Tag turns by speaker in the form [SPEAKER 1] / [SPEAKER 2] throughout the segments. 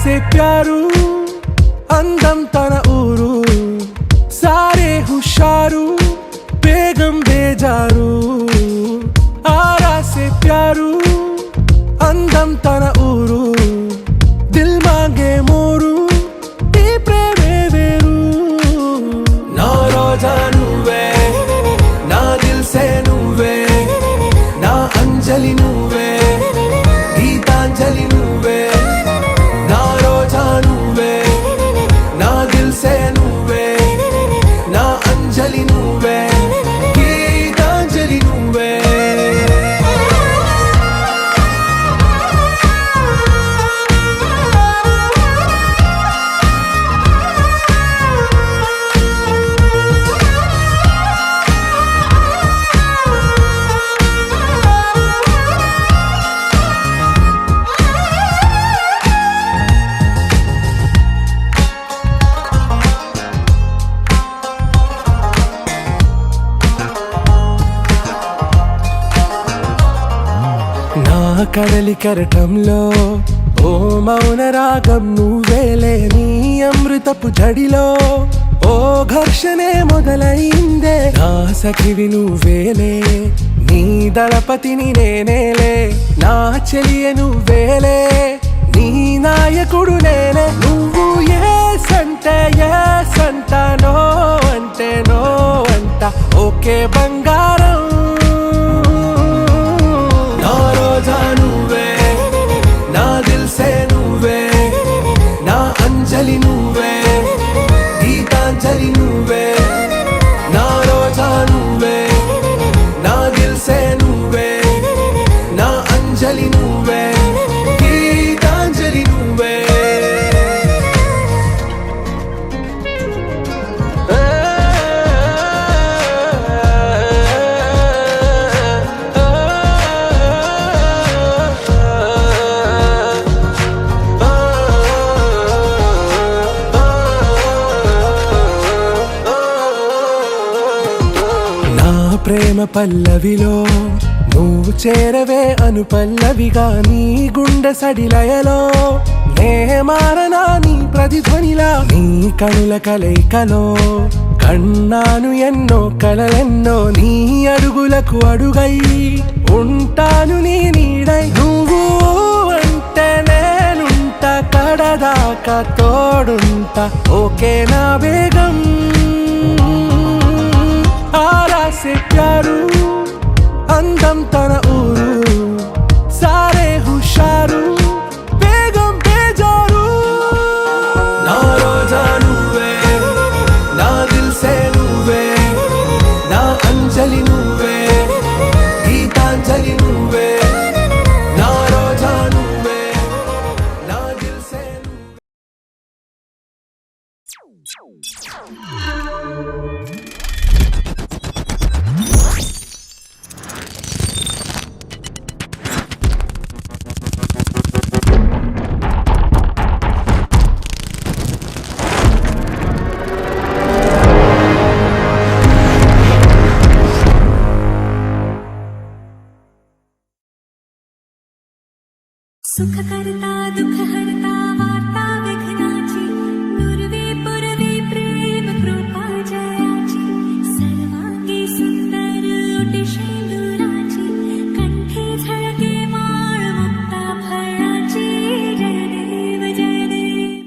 [SPEAKER 1] से प्यारू అందం తన ఊరు సారే హుషారు బేగం బేజారు ఆరా से प्यारू అందం తన ఊరు దిల్ మాంగే మోరు ఈ ప్రేమే వేరు నా రోజా నువ్వే నా దిల్ సే నువ్వే నా అంజలి నువ్వే గీతాంజలి నువ్వే నా రోజా నువ్వే నా దిల్ సే నువ్వే నా అంజలి నువ్వే గీతాంజలి నువ్వే కడలి కరటంలో ఓ మౌన రాగం నువ్వేలే నీ అమృతపు జడిలో ఓ ఘర్షణే మొదలైందే నా సఖివి నువ్వేలే నీ దళపతిని నేనేలే నా చెలియ నువ్వేలే నీ నాయకుడు నేనే నువ్వు ఏ సంట నో అంటే నో అంట ఓకే బంగారం నువ్వే నా దిల్ సే నువ్వే నా అంజలి నువ్వే గీతాంజలి నువ్వే నా రోజా నువ్వే నా దిల్ సే నువ్వే నా అంజలి నువ్వే గీతాంజలి నువ్వే ప్రేమ పల్లవిలో నువ్వు చేరవే అను పల్లవిగా నీ గుండె సడిలయలో నే మారనా నీ ప్రతిధ్వనిలా నీ కనుల కలయికలో కన్నాను ఎన్నో కలలెన్నో నీ అడుగులకు అడుగై ఉంటాను నీ నీడై నువ్వు అంటే నేనుంట కడదాకా తోడుంట ఓకే నా వేగం ఆరా से प्यारू అందం తన ఊరు సారే హుషారు బేగం బేజారు నా రోజా నువ్వే నా దిల్ సే నువ్వే నా అంజలి నువ్వే గీతాంజలి నువ్వే నా రోజా నువ్వే నా దిల్ సే
[SPEAKER 2] सुख करता दुख हरता वार्ता विघ्नाची नुरवी पुरवी प्रेम कृपा जयाची सर्वांगी सुंदर ओटी शेंदुराची कंठे झळके माळ मुक्ता फळाची जय देव जय देव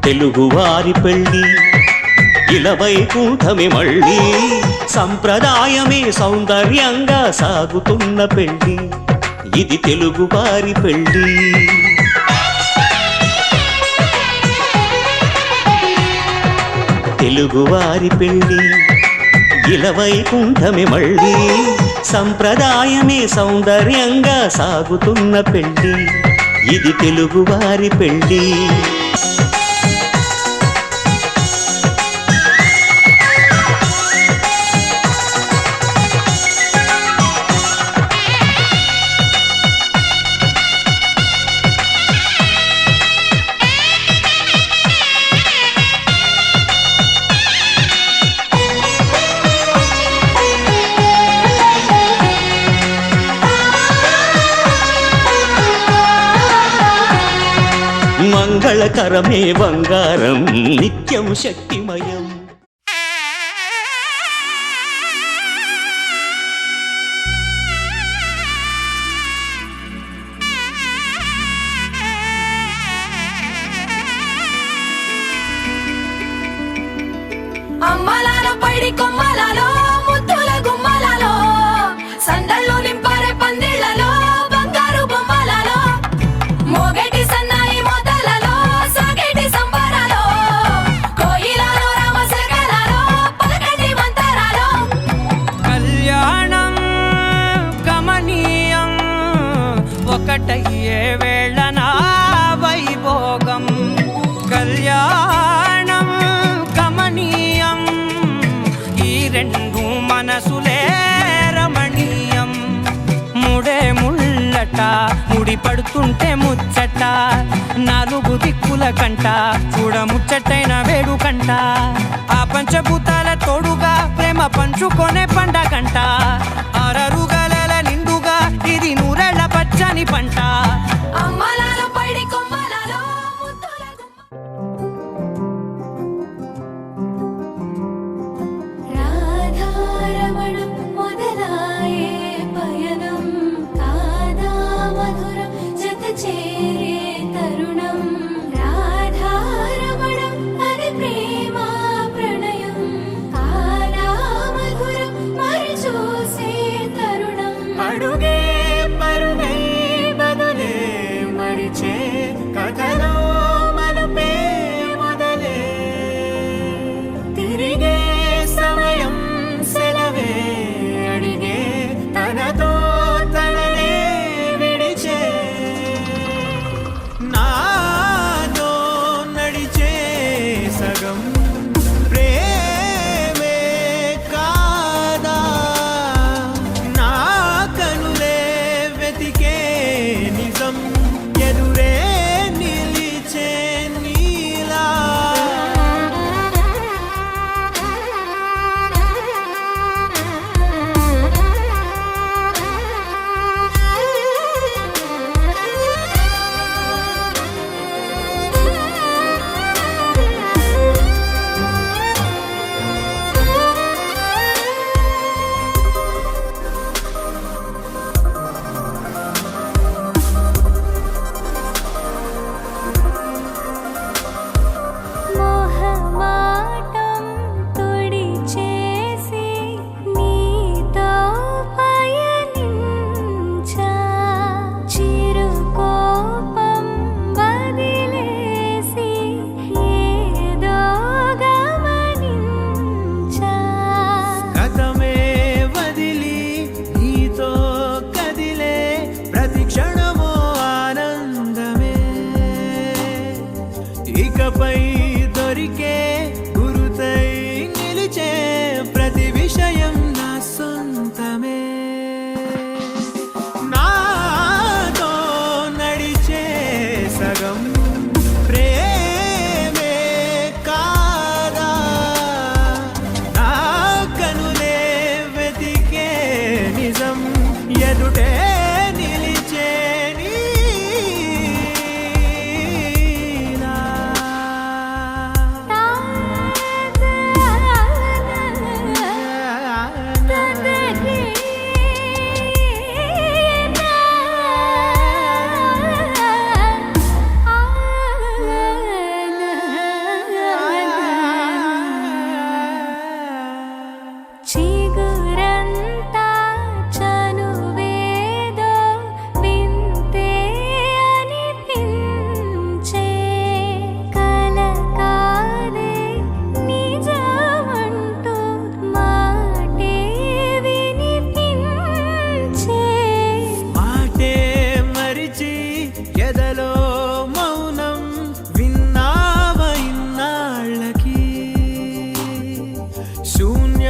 [SPEAKER 3] తెలుగువారి పెళ్ళి ఇలవైకుంఠమే మళ్ళీ సంప్రదాయమే సౌందర్యంగా సాగుతున్న పెళ్ళి ఇది తెలుగువారి పెళ్ళి తెలుగువారి పెళ్ళి ఇలవైకుంఠమే మళ్ళీ సంప్రదాయమే సౌందర్యంగా సాగుతున్న పెళ్ళి ఇది తెలుగువారి పెళ్ళి మంగళకరమే బంగారం నిత్యం శక్తిమయం
[SPEAKER 2] అమ్మలాలో పైడి కొమ్మలాలో ముద్దుల గుమ్మలాలో సందళ్ళు నింపారే పందిళ్లలో బంగారు బొమ్మలలో మోగేటి సన్నాయి మొదలలో సాగేటి సంబరాలో కోయిలలో రామశకలలో పలకటి మంతరాలో
[SPEAKER 4] కళ్యాణం గమనీయం ఒకటయ్యే వేళన వైభోగం కళ్యాణం గమనీయం ఈ రెండు మనసులే రమణీయం ముడే ముళ్ళట ముడి పడుతుంటే ముచ్చట నాలుగు దిక్కుల కంట చూడ ముచ్చటైన వేడుకంట ఆ పంచభూతాల తోడుగా ప్రేమ పంచుకొనే పండగంట అరరుగలల నిండుగా ఇది నూరెళ్ళ పచ్చని పంట
[SPEAKER 2] అమ్మలాలో పైడి కొమ్మలాలో ముద్దుల రాధారమణం మొదలాయే పయనం కాదా మధురం జత చేరే తరుణం రాధారమణం అది ప్రేమ ప్రణయం కాదా మధురం మరి చూసే తరుణం
[SPEAKER 4] అడుగే పరుగై బదులే మరిచే కథలో మలుపే మొదలే తిరిగే సమయం సెలవే అడిగే తనతో తననే విడిచే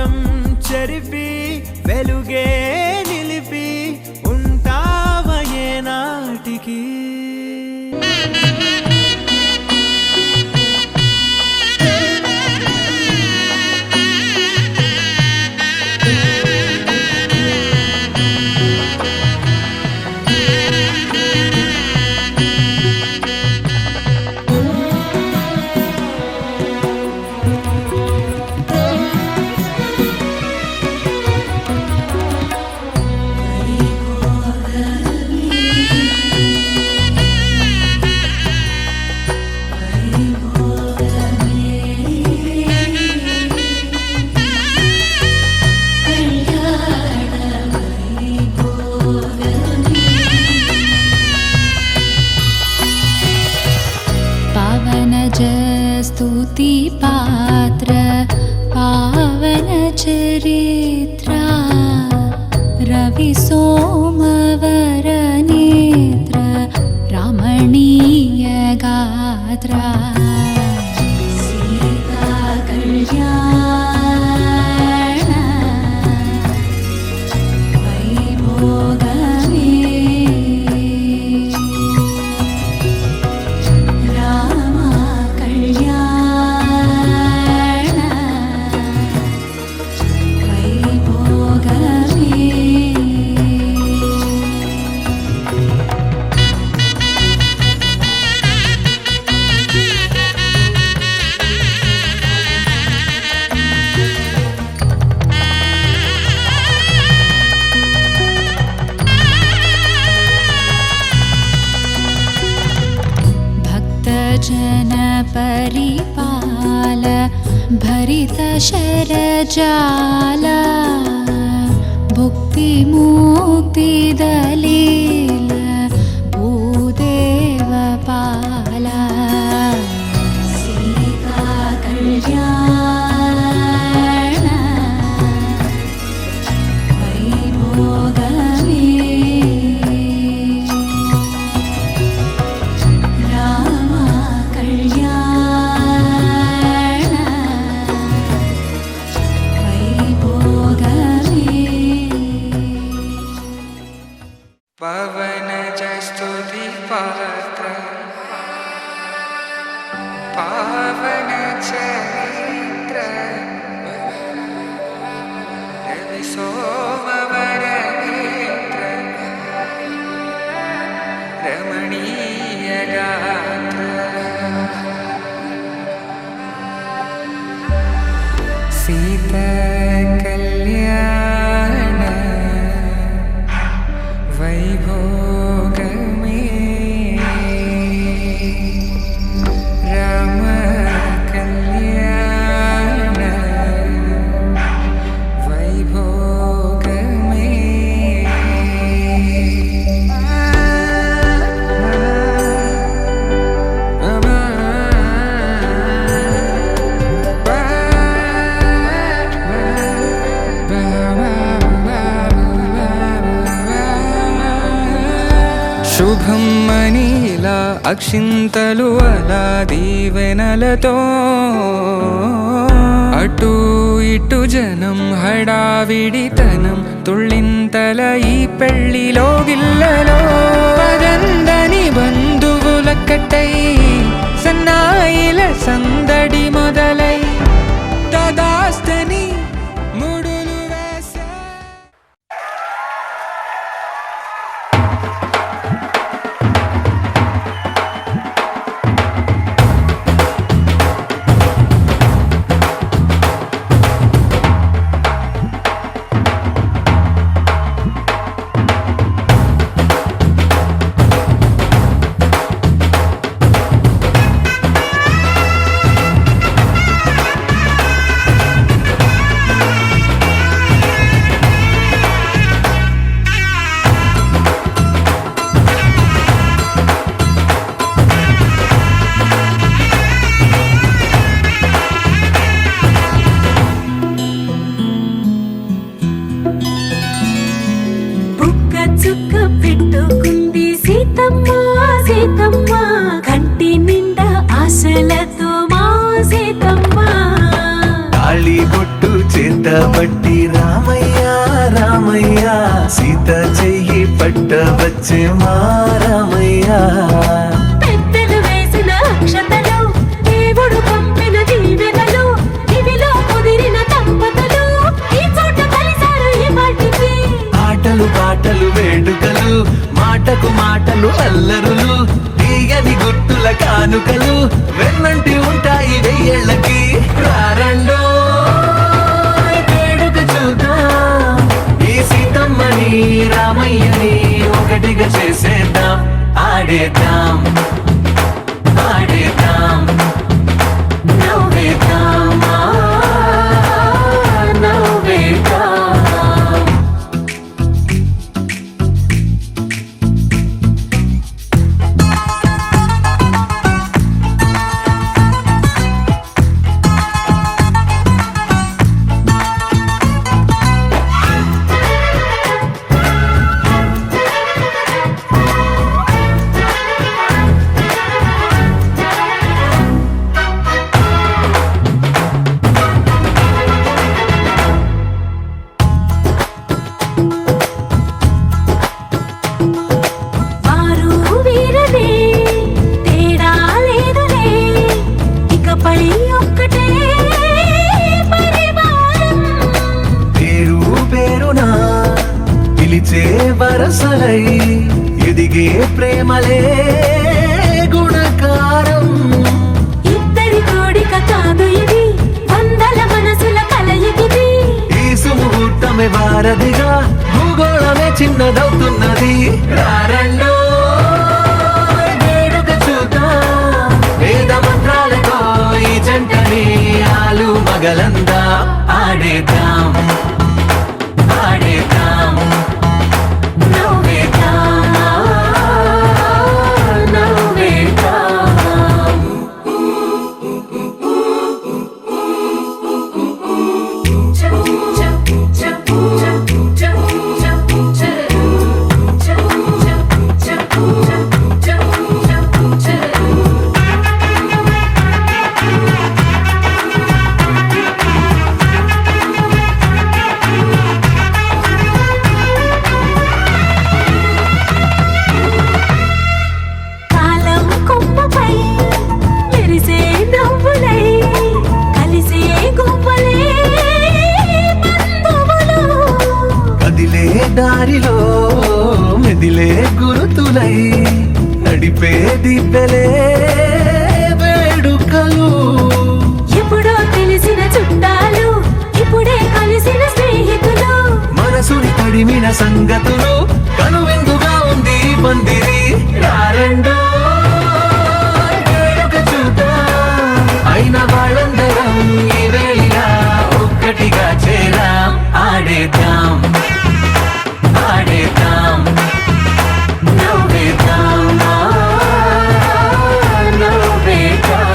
[SPEAKER 4] దూరం చెరిపి వెలుగే నిలిపి ఉంటావయే నాటికి.
[SPEAKER 2] स्तुति पात्र पावन चरित्रा रवि सोमवर नेत्र रमणीय गात्रा सीता कल्याण वैभोगमे जन परिपाल भरित शरजाल भुक्ति मुक्ति दलील भूदेव पाल सीता कल्याण वैभोगमे
[SPEAKER 5] पवन स्तुति पात्र पावन चरित्र रवि सोमवर नेत्र रमणीय गात्र सीता कल्याण वैभोगमे राम कल्याण वैभोगमे శుభం మనీలా అక్షింతలు అలా దీవెనలతో అటు ఇటు జనం హడావిడితనం తుళ్ళింతల ఈ పెళ్లిలో గిల్లలో పదందని బంధువులక్కటై సన్నాయిల సందడి మొదలై తదాస్తని ముడులు వేసా.
[SPEAKER 1] తాళి బొట్టు చేత పట్టబట్టి రామయ్య రామయ్య సీత చెయ్యి పట్టవచ్చే మా రామయ్య
[SPEAKER 2] పెద్దలు వేసిన అక్షతలు దేవుడు పంపిన దీవెనలు ఇవిలో కుదిరిన దంపతులు ఈ చోట కలిసారు ఈ పాటికి
[SPEAKER 1] ఆటలు పాటలు వేడుకలు మాటకు మాటలు అల్లరులు తీయని గుర్తుల కానుకలు వెన్నంటి ఉంటాయి వెయ్యేళ్ళకి రారండో వేడుక చూద్దాం ఈ సీతమ్మని రామయ్యని ఒకటిగా చేసేద్దాం ఆడేద్దాం ఆడేద్దాం నవ్వేద్దాం నవ్వేద్దాం
[SPEAKER 2] వారు వీరనే తేడా లేదులే ఇకపై ఒక్కటే పరివారం
[SPEAKER 1] పేరు పేరునా పిలిచే వరసలై ఎదిగే ప్రేమలే గుణకారం
[SPEAKER 2] ఇద్దరి కోడిక కాదు ఇది వందల మనసుల కలయికిది
[SPEAKER 1] ఈ సుముహూర్తమే వారధిగా భూగోళమే చిన్నదవుతున్నది రారండో వేడుక చూద్దాం వేద మంత్రాలతో ఈ జంటని ఆలు మగలందా ఆడేద్దాం ఆడేద్దాం నవ్వేద్దాం నవ్వేద్దాం
[SPEAKER 2] కాలం కొమ్మపై మెరిసే నవ్వులై కలిసే గొప్పలే బంధువులు
[SPEAKER 1] కదిలే దారిలో మెదిలే గురుతులై నడిపే దిబ్బెలే వేడుకలు
[SPEAKER 2] ఎప్పుడో తెలిసిన చుట్టాలు ఇప్పుడే కలిసిన స్నేహితులు
[SPEAKER 1] మనసుని తడిమిన సంగతులు కనువిందుగా ఉంది ఈ పందిరి రారండో వేడుక చూద్దాం అయిన వాళ్ళందరం ఈ వేళ ఒక్కటిగా చేరాం ఆడేద్దాం ఆడేద్దాం నవ్వేద్దాం నవ్వేద్దాం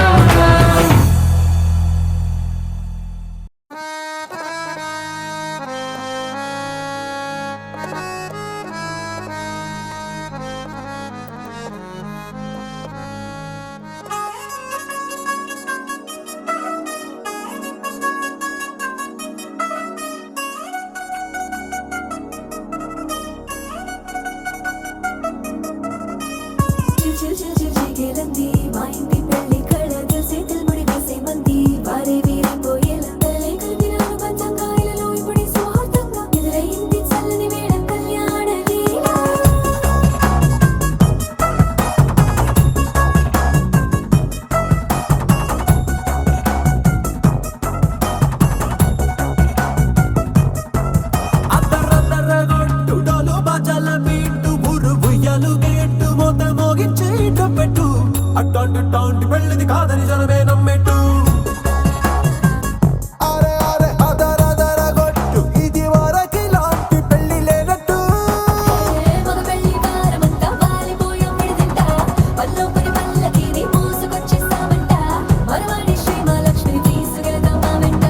[SPEAKER 6] మా ఇంటి పెళ్లి కళ చేతులు ముడి వేసే మంది వారే వీరిపోయేలా తలే కలిపినారు పంచంగాయలలో ఇప్పుడు స్వార్థంగా ఎదురైంది చల్లని వేళ కళ్యాణ లీల
[SPEAKER 1] అద్దరద్దరగొట్టుడోలు బజల బీటు బురు బుయ్యలు గేట్టు మోత మోగించే పెట్టు అట్టాంటి టాంటి పెళ్ళిది కాదని జనమే నమ్మెట్టు అరే అరే అదరదరగొట్టు ఇది వరకి లాంటి పెళ్లి లేనట్టు
[SPEAKER 6] మగ పెళ్లి వారమంతా వాలిపోయాం విడిదింట పల్లోపరి పల్లకిని మోసుకొచ్చేస్తామంట మరవాడి శ్రీమహాలక్ష్మిని తీసుకెళ్తాం మా వెంట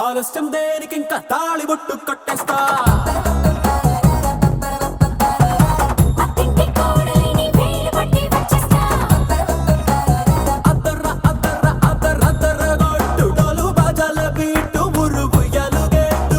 [SPEAKER 1] ఆలస్యం దేనికి ఇంకా తాళి బొట్టు కట్టేస్తా
[SPEAKER 6] అత్తింటి కోడలిని వేలు పట్టి వచ్చేస్తా
[SPEAKER 1] అద్దర అద్దర అద్దరద్దరగొట్టుడోలు బజల బీటు బురు బుయ్యలు గేట్టు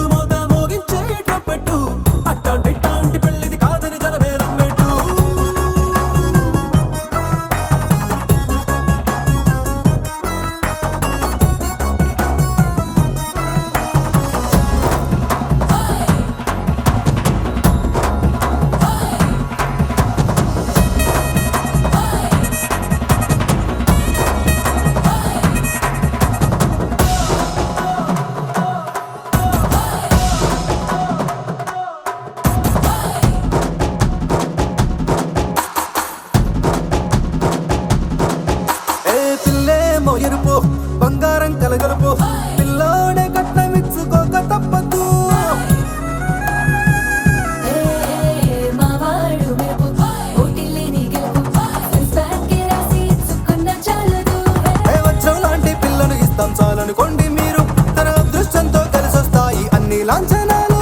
[SPEAKER 1] లాంఛనాలు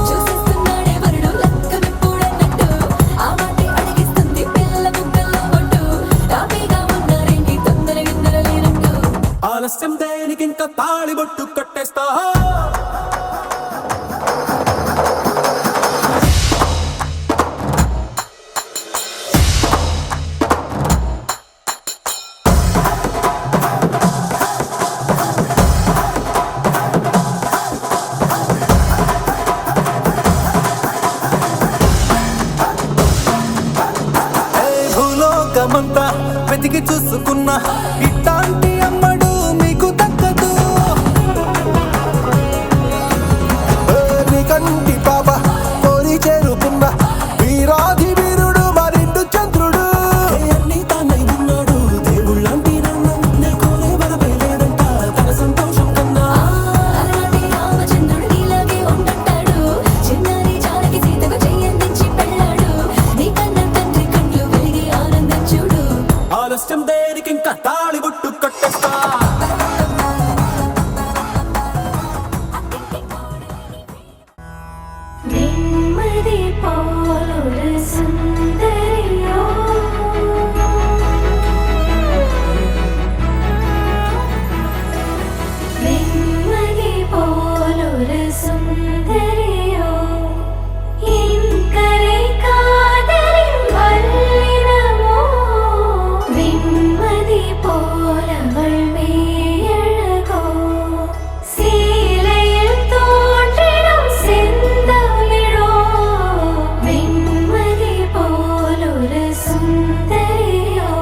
[SPEAKER 6] చూసేస్తున్నాడే వరుడు లక్కమెప్పుడన్నట్టు ఆ మాటే అడిగిస్తుంది పిల్ల బుగ్గల్లో ఒట్టు తాపీగా ఉన్నారేంటి తొందర గిందర లేనట్టు
[SPEAKER 1] ఆలస్యం దేనికి ఇంకా తాళిబొట్టు కట్టేస్తా భూలోకమంతా వెతికి చూసుకున్నా ఇట్లాంటి అమ్మడు మీకు దక్కదు నీ కంటి పాప కోరి చేరుకున్న వీరాధి వీరుడు మరిండు చంద్రుడు అన్ని తానై ఉన్నాడు దేవుళ్ళంటి నన్ను కోరే వరమే లేదంట తన సంతోషం కన్నా
[SPEAKER 6] అలాంటి రామచంద్రుడు నీలాగే ఉండంటాడు చిన్నారి జానకి సీతకు చెయ్యందించి పెళ్ళాడు నీ కన్న తండ్రి కండ్లు వెలిగి ఆనందం చూడు
[SPEAKER 1] ఆలస్యం దేనికి ఇంకా తాళిబొట్టు కట్టేస్తా
[SPEAKER 2] వెన్మది పోలొరు సుందరియో వెన్మది పోలొరు సుందరియோ ഇൻകരൈ കാതലിൻ വല്ലിനമോ വെൺമതി പോലവൾ മേയഴകോ സീലയിൽ തോன்றிடும் செந்தமிழோ വെൺമതി പോലൊരു സുന്ദരിയോ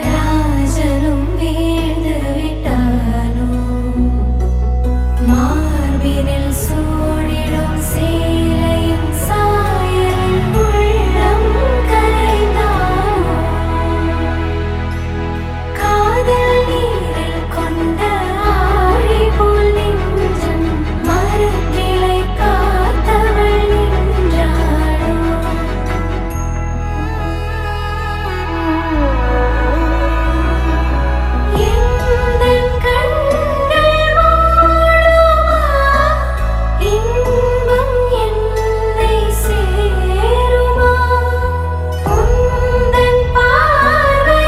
[SPEAKER 2] രാജനും വീഴ്ந்து വിട്ടാനോ മാർബിനിൽ സൂടിടും സീലയും സായലിൽ ഉള്ളം കരൈந்தாനോ കാതൽ നീരിൽ കൊണ്ട ആഴി പോൽ നെഞ്ചം മരക്കിളை കാത്തവൾ നിன்றாளோ எந்தன் கண்கள் மூடுமா இன்பம் என்னை சேருமா உந்தன் பார்வை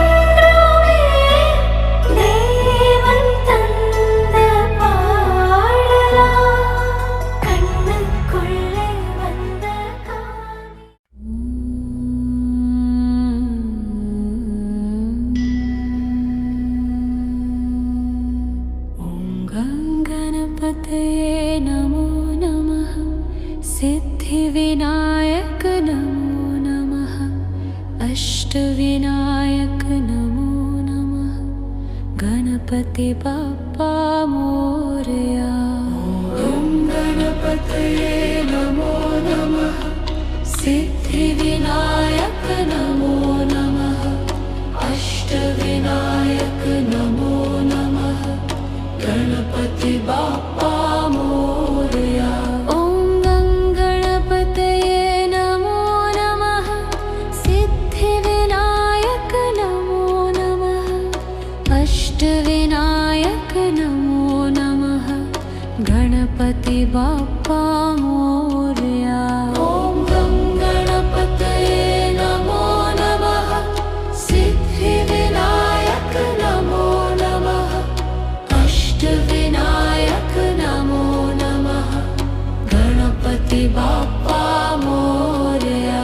[SPEAKER 2] என்றுமே தேவன் தந்த பாடலா கண்ணுக்குள்ளே வந்த गणपतये नमो नमः सिद्धिविनायक नमो नमः अष्टविनायक नमो नमः गणपति बाप्पा मोरया ॐ गणपतये नमो नमः सिद्धिविनायक नमो नमः अष्टविनायक नमो नमः गणपति बाप्पा मोरया ॐ गणपतये नमो नमः सिद्धिविनायक नमो नमः अष्टविनायक नमो नमः गणपति बाप्पा मोरया ॐ गणपतये नमो नमः सिद्धिविनायक नमो नमः अष्टविनायक नमो नमः गणपति बाप्पा मोरया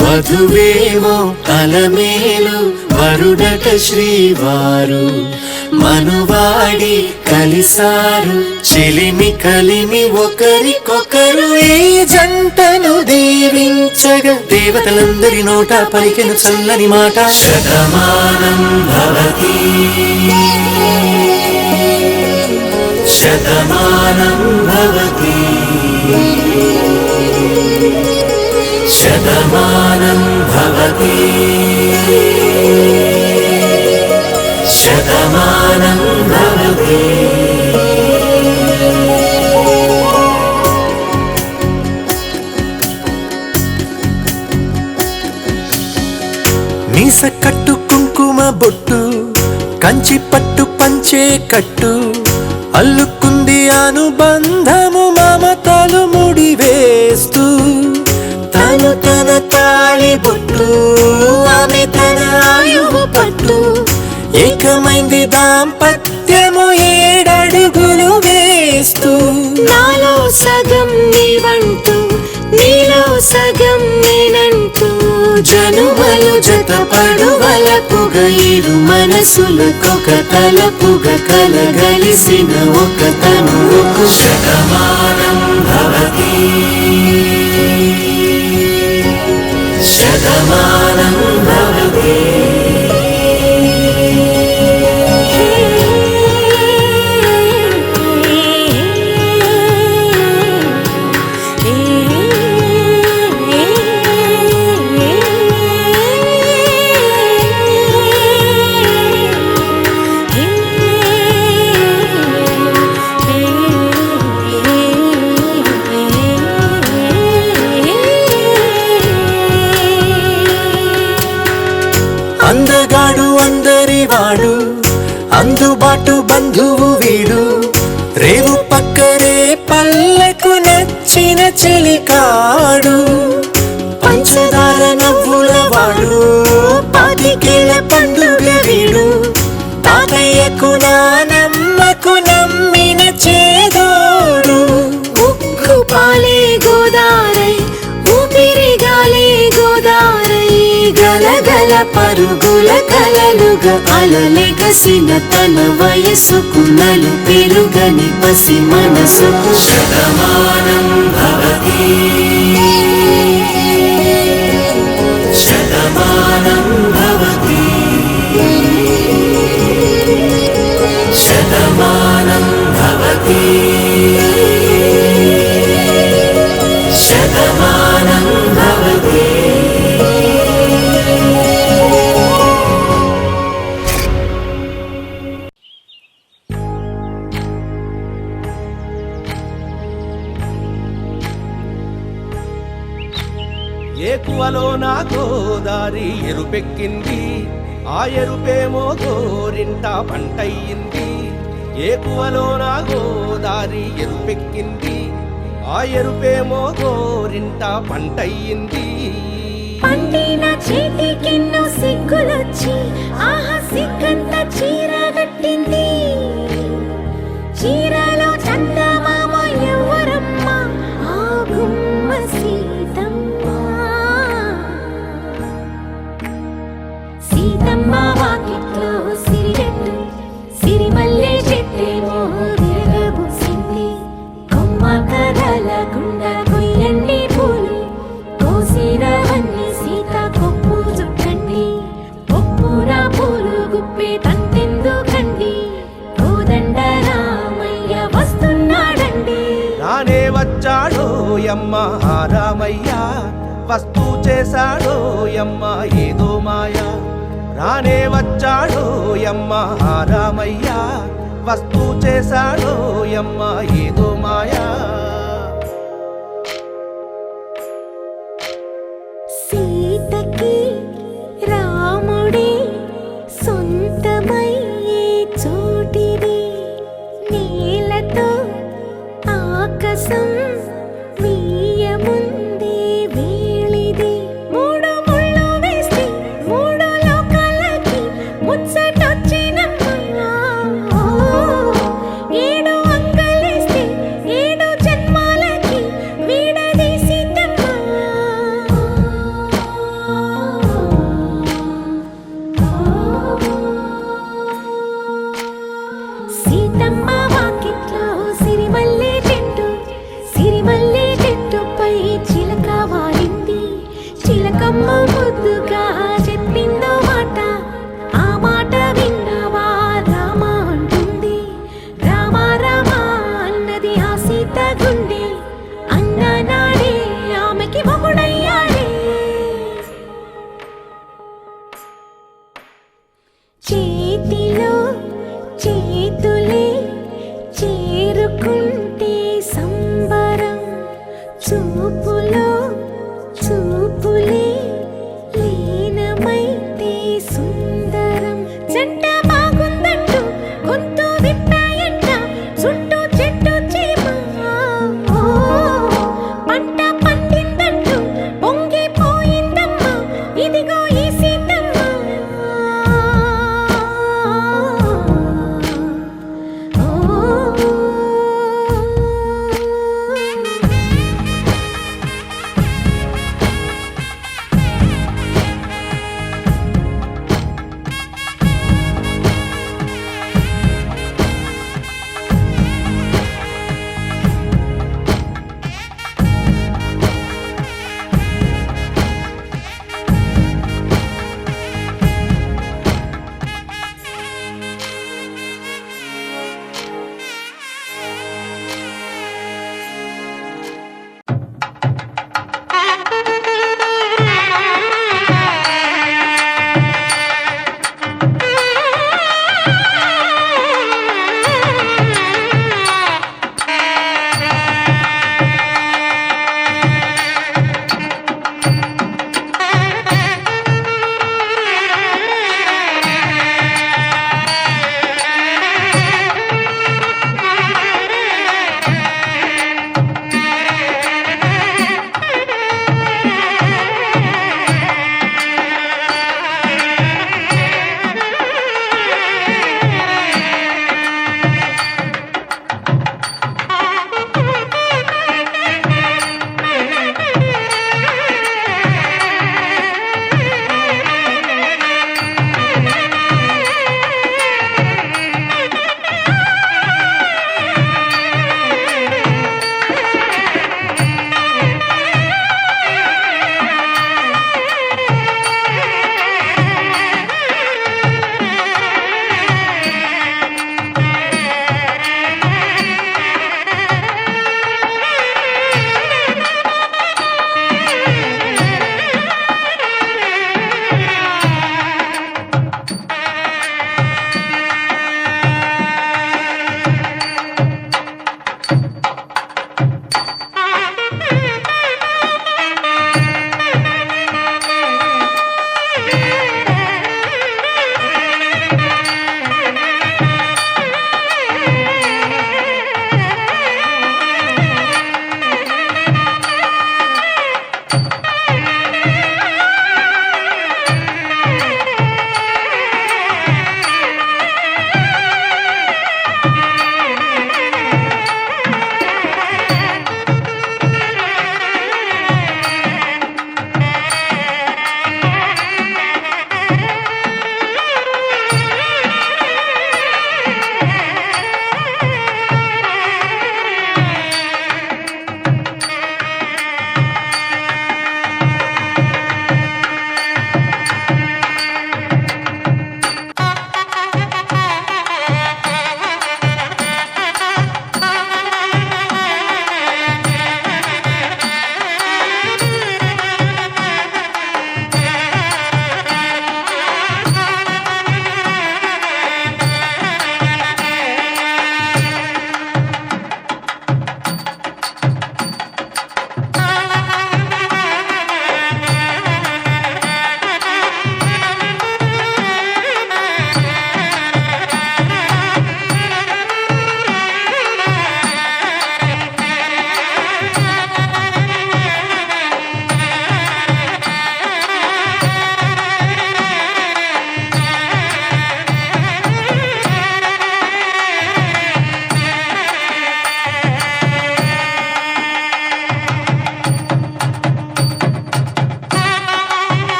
[SPEAKER 3] వధువేమో అలమేలు
[SPEAKER 7] వరుడట శ్రీవారు మనువాడి కలిసారు చెలిమి కలిమి ఒకరికొకరు ఈ జంటను దీవించగా దేవతలందరి నోట పలికెను చల్లని మాట శతమానం భవతి శతమానం భవతి శతమానం భవతి శతమానం భవతి మీస కట్టు కుంకుమ బొట్టు కంచి పట్టు పంచే కట్టు అల్లుకుంది అనుబంధము మమతలు ముడివేస్తూ తను తన తాళి బొట్టు ఆమె తన ఆయువు పట్టు ఏకమైంది దాంపత్యము 7 అడుగులు వేస్తూ
[SPEAKER 2] నాలో సగం నీవంటూ నీలో సగం నేనంటూ
[SPEAKER 7] జనుమలు జతపడువలపుగ ఇరు మనసులకొక తలపుగ కలగలిసిన ఒక తనువుకు శతమానం భవతి శతమానం భవతి అందగాడు అందరివాడు అందుబాటు బంధువు వీడు రేవు పక్కనే పల్లెకు నచ్చిన చెలికాడు పంచదార నవ్వుల వాడు 10 ఏళ్ల పండుగ వీడు తాతయ్యకు నానమ్మకు నమ్మిన చేదోడు
[SPEAKER 2] ఉక్కు పాలే గోదారై ఊపిరి గాలే గోదారై
[SPEAKER 7] గలగల పరుగుల కలలుగా అలలెగసిన తన వయసుకు నలు పెరుగని పసి మనసుకు శతమానం భవతి శతమానం భవతి శతమానం భవతి శతమానం భవతి
[SPEAKER 1] ఏకువలో నా గోదారి ఎరుపెక్కింది ఆ ఎరుపేమో గోరింట పంటయ్యింది ఏకువలో నా గోదారి ఎరుపెక్కింది ఆ ఎరుపేమో గోరింట పంటయ్యింది
[SPEAKER 2] పండిన చేతికెన్నో సిగ్గులొచ్చి ఆహా సిగ్గంత చీర కట్టింది చీరలో చందమామ ఎవరమ్మ ఆ గుమ్మ సీతమ్మ సీతమ్మ వాకిట్లో సిరిగట్టు సిరిమల్లె చెట్టేమో విరగబూసింది కొమ్మ కదలకుండా కొయ్యండి పూలు కోసిరవన్నీ సీత కొప్పు చుట్టండి కొప్పున పూలు గుప్పే తంతెందుకండి కోదండ రామయ్య వస్తున్నాడండి
[SPEAKER 1] రానే వచ్చాడో యమ్మ రామయ్య వస్తూ చేశాడో యమ్మ ఏదో మాయ రానే వచ్చాడో యమ్మ రామయ్య వస్తూ చేశాడో యమ్మ ఏదో మాయా
[SPEAKER 2] సీతకి రాముడే సొంతమయ్యే చోటిది నేలతో ఆకాశం వీయముందే వేళిది 3 ముళ్ళు వేస్తే 3 లోకాలకి ముచ్చటొచ్చినమ్మా 7 అంకలేస్తే 7 జన్మ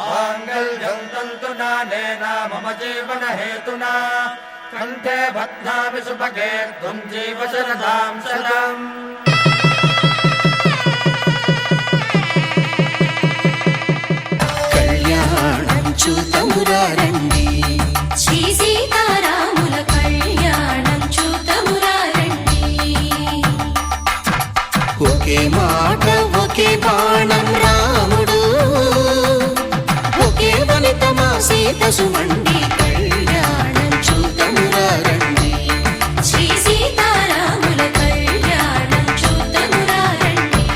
[SPEAKER 8] माङ्गल्यं तन्तुनानेन मम जीवनहेतुना कण्ठे बध्नामि सुभगे त्वं जीव शरदां शतम्
[SPEAKER 7] కళ్యాణం చూతమురారండి
[SPEAKER 2] శ్రీ సీతారాముల కళ్యాణం చూతమురారండి
[SPEAKER 7] ఒకే మాట ఒకే బాణం రాముడు ఒకే వనిత మా సీత సుమండి కళ్యాణం చూతమురారండి
[SPEAKER 2] శ్రీ సీతారాముల కళ్యాణం చూతమురారండి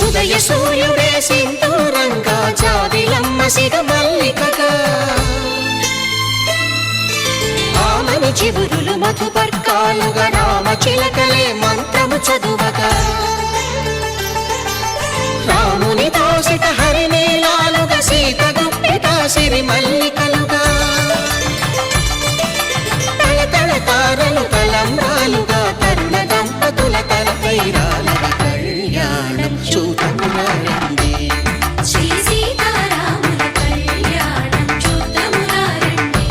[SPEAKER 7] ఉదయ సూర్యుడే సింధూరంగా జాబిలమ్మ సిగ మల్లికగా ఆమని చివురులు మధుపర్కాలుగా రామ చిలకలే మంత్రము చదువగా రాముని దోసిట హరినీలాలుగా సీత గుప్పిట సిరి మల్లికలుగా తల తారలు తలంబ్రాలుగా తరుణ దంపతుల తలపై రాలగా కళ్యాణం చూతమురారండి
[SPEAKER 2] శ్రీ సీతారాముల కళ్యాణం చూతమురారండి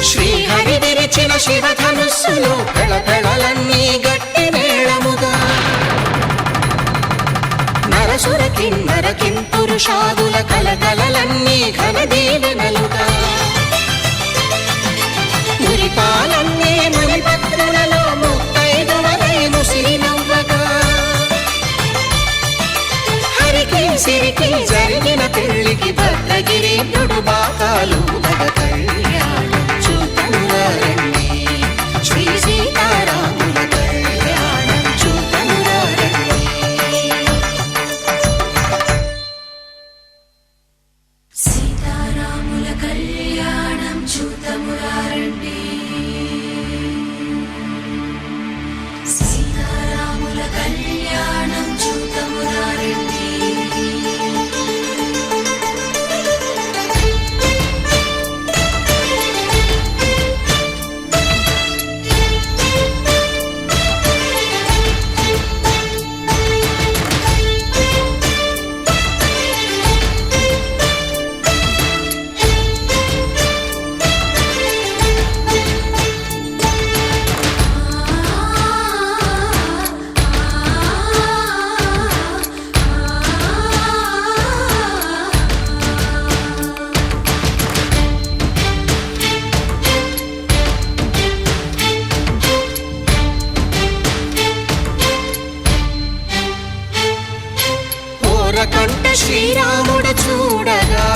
[SPEAKER 7] శ్రీహరి విరిచిన శివధనుస్సులు పెళపెళలన్నీ గట్టి మేళముగా నరసుర కిన్నర కింపురుషాదుల కలకలలన్నీ ఘన దీవెనలుగా మురిపాలన్నీ మణిపత్రులలో ముత్తైదువలై ముసిరి నవ్వగా హరికి సిరికి జరిగిన పెళ్లికి భద్రగిరీంద్రుడు బాకాలు మగ కళ్యాణం చూతమురారండి శ్రీ సీతారాముల కళ్యాణం చూతమురారండి
[SPEAKER 2] సీతారాముల కళ్యాణం చూతమురారండి సీతారాముల కళ్యాణం చూతమురారండి
[SPEAKER 7] కంట శ్రీరాముడు చూడగా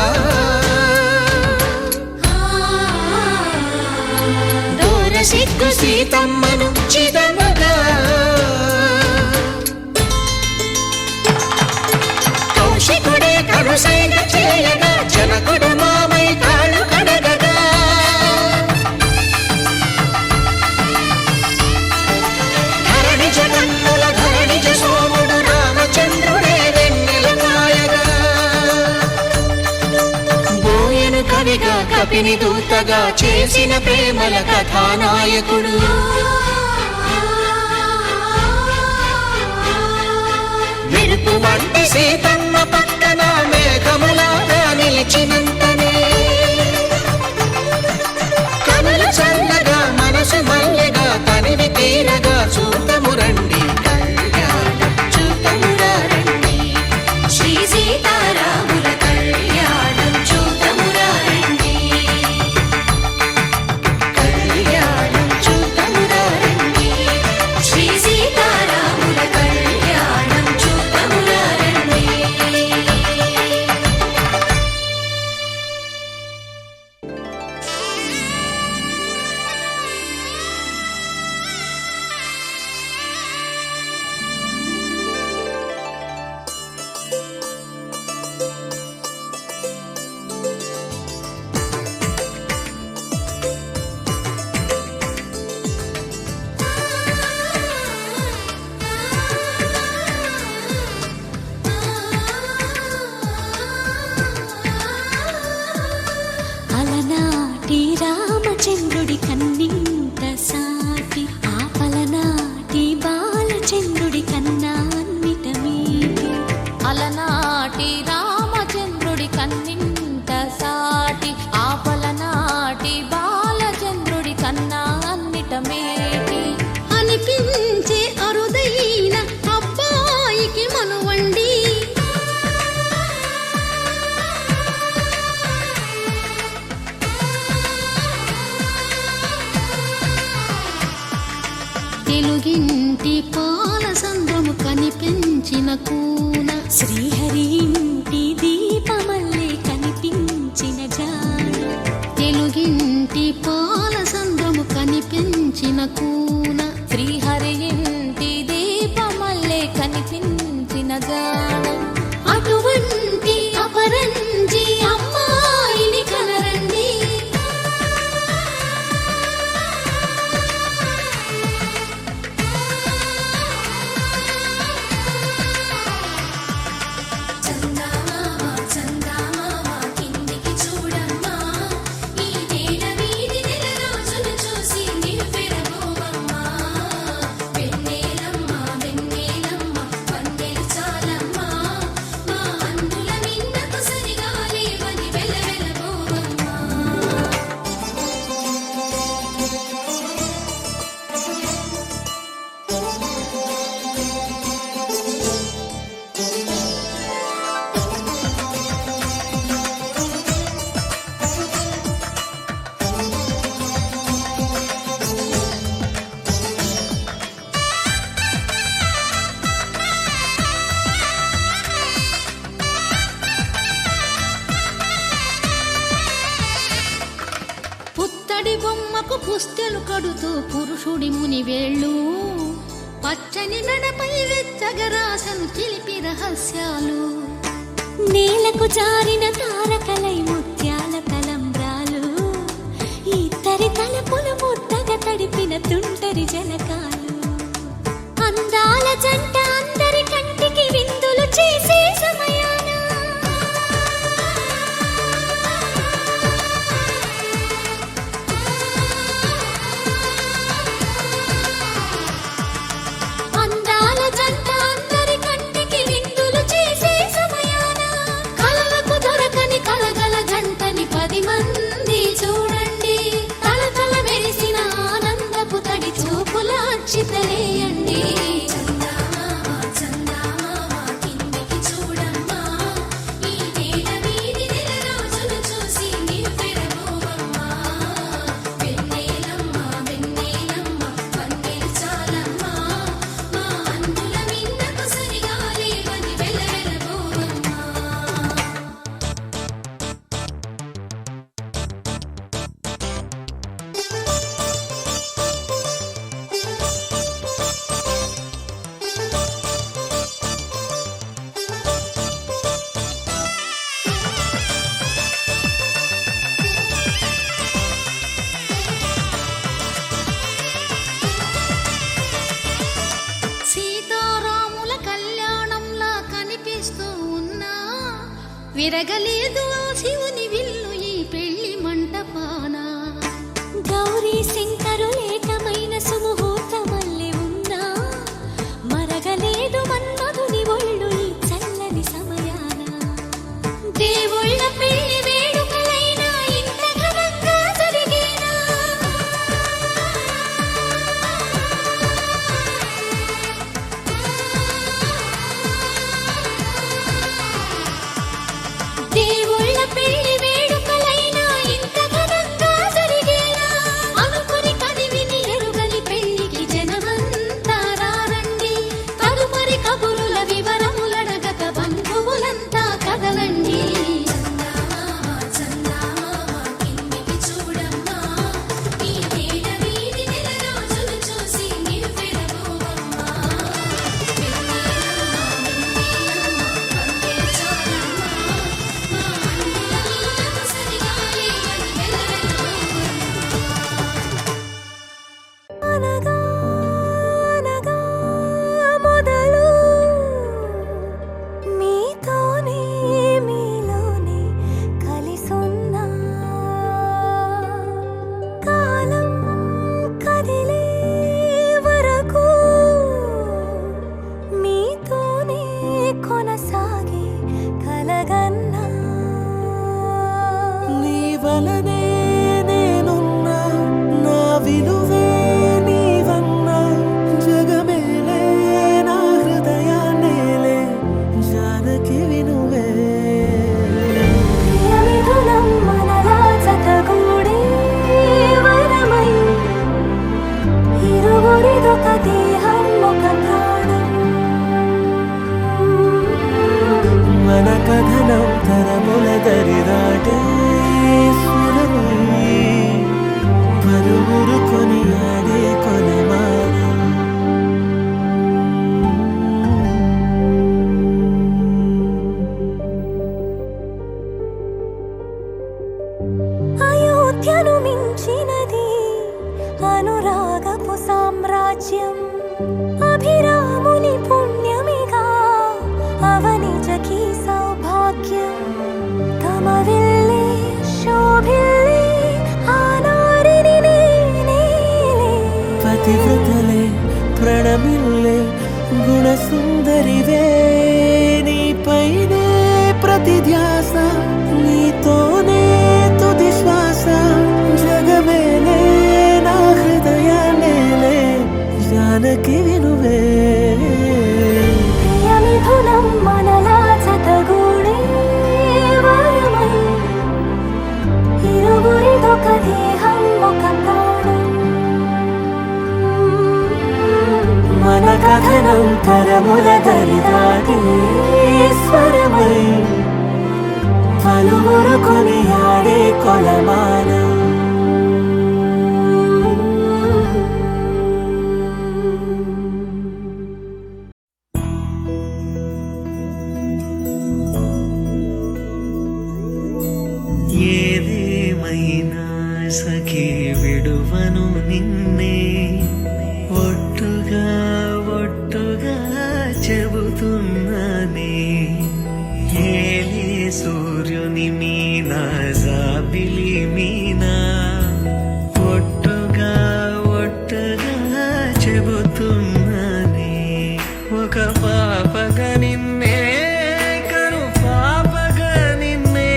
[SPEAKER 7] దూర సిగ్గు సీతమ్మను చిదమగా కౌశికుడే కరుసైన చేయగా జనకుడు మామై కాళ్ళు కడగగా ధరణి జగన్నుల ధరణిజ సోముడు రామచంద్రుడే కవిగా కపిని దూతగా చేసిన ప్రేమల కథానాయకుడు మెరుపు వంటి సీతమ్మ పక్కన మేఘములాగా నిలిచినంతనే కనులు చల్లగా మనసు మల్లెగా తనివి తీరగా చూ
[SPEAKER 9] తెలుగింటి పాల సంద్రము కనిపించిన కూన శ్రీహరి ఇంటి దీపమల్లే కనిపించిన జాన తెలుగింటి పాల సంద్రము కనిపించిన కూన శ్రీహరి ఇంటి దీపమల్లే కనిపించిన జాన అటువంటి అపరంజి అమ్మాయిని కనరండి
[SPEAKER 2] చందమామ చందమామ కిందికి చూడమ్మా ఈ నేల వీధి నెల రోజులు చూసి నివ్వెరబోవమ్మా వెన్నెలమ్మ వెన్నెలమ్మ వన్నెలు చాలమ్మా మా అందుల మిన్నకు సరిగా లేవని వెలవెలబోవమ్మా
[SPEAKER 9] పుత్తడి బొమ్మకు పుస్తెలు కడుతూ పురుషుడి ముని వేళ్ళు పచ్చని మెడపై వెచ్చగరాసను చిలిపి రహస్యాలు నేలకు జారిన తారకలై ముత్యాల తలంబ్రాలు ఇద్దరి తలపులు ముద్దగా తడిపిన తుంటరి జలకాలు అందాల జంట అందరి కంటికి విందులు చేసే సమయాన అందాల జంట అందరి కంటికి విందులు చేసే సమయాన కలలకు దొరకని కలగల జంటని 10 మంది చూడండి తలతల మెరిసిన ఆనందపు తడి చూపుల అచ్చితలేయండి
[SPEAKER 2] చందమామ చందమామ కిందికి చూడమ్మా ఈ నేల వీధి నెల రోజులు చూసి నివ్వెరబోవమ్మా వెన్నెలమ్మ వెన్నెలమ్మ వన్నెలు చాలమ్మా మా అందుల మిన్నకు సరిగా లేవని వెలవెలబోవమ్మా
[SPEAKER 9] సీతారాముల కళ్యాణంలా కనిపిస్తూ ఉన్నా విరగలేదు ఆ శివుని విల్లు ఈ పెళ్లి మంటపాన గౌరీ శంకరులేకమైన సుముహూర్తమల్లె ఉన్నా మరగలేదు మన్మధుని ఒళ్ళు ఈ చల్లని సమయాన దేవుళ్ళ పెళ్లి వేడుకలైనా ఇంత ఘనంగా జరిగేనా దేవుళ్ళ పెళ్లి
[SPEAKER 6] అభిరాముని పుణ్యమిగా అవనిజకి సౌభాగ్యం తమవిల్లే శోభిల్లే ఆనారిని నేనేలే
[SPEAKER 4] పతివ్రతలే ప్రణమిల్లే గుణసుందరివే నీపైనే ప్రతి ధ్యాస నీతోనే తుది శ్వాస జగమేలే నా హృదయాన్నేలే జానకి వినువే
[SPEAKER 6] ప్రియమిథునం మనలా జతగూడే వరమై ఇరువురిదొక దేహం ఒక ప్రాణం మన కథనం తరముల దరిదాటి స్వరమై పలువురు కొనియాడే కొలమానం
[SPEAKER 3] ఏదేమైనా సఖీ విడువను నిన్నే ఒట్టుగా ఒట్టుగా చెబుతున్నానే ఏలే సూర్యుని మీనా జాబిలి మీనా ఒట్టుగా ఒట్టుగా చెబుతున్నానే ఒక పాపగా నిన్నే కను పాపగా నిన్నే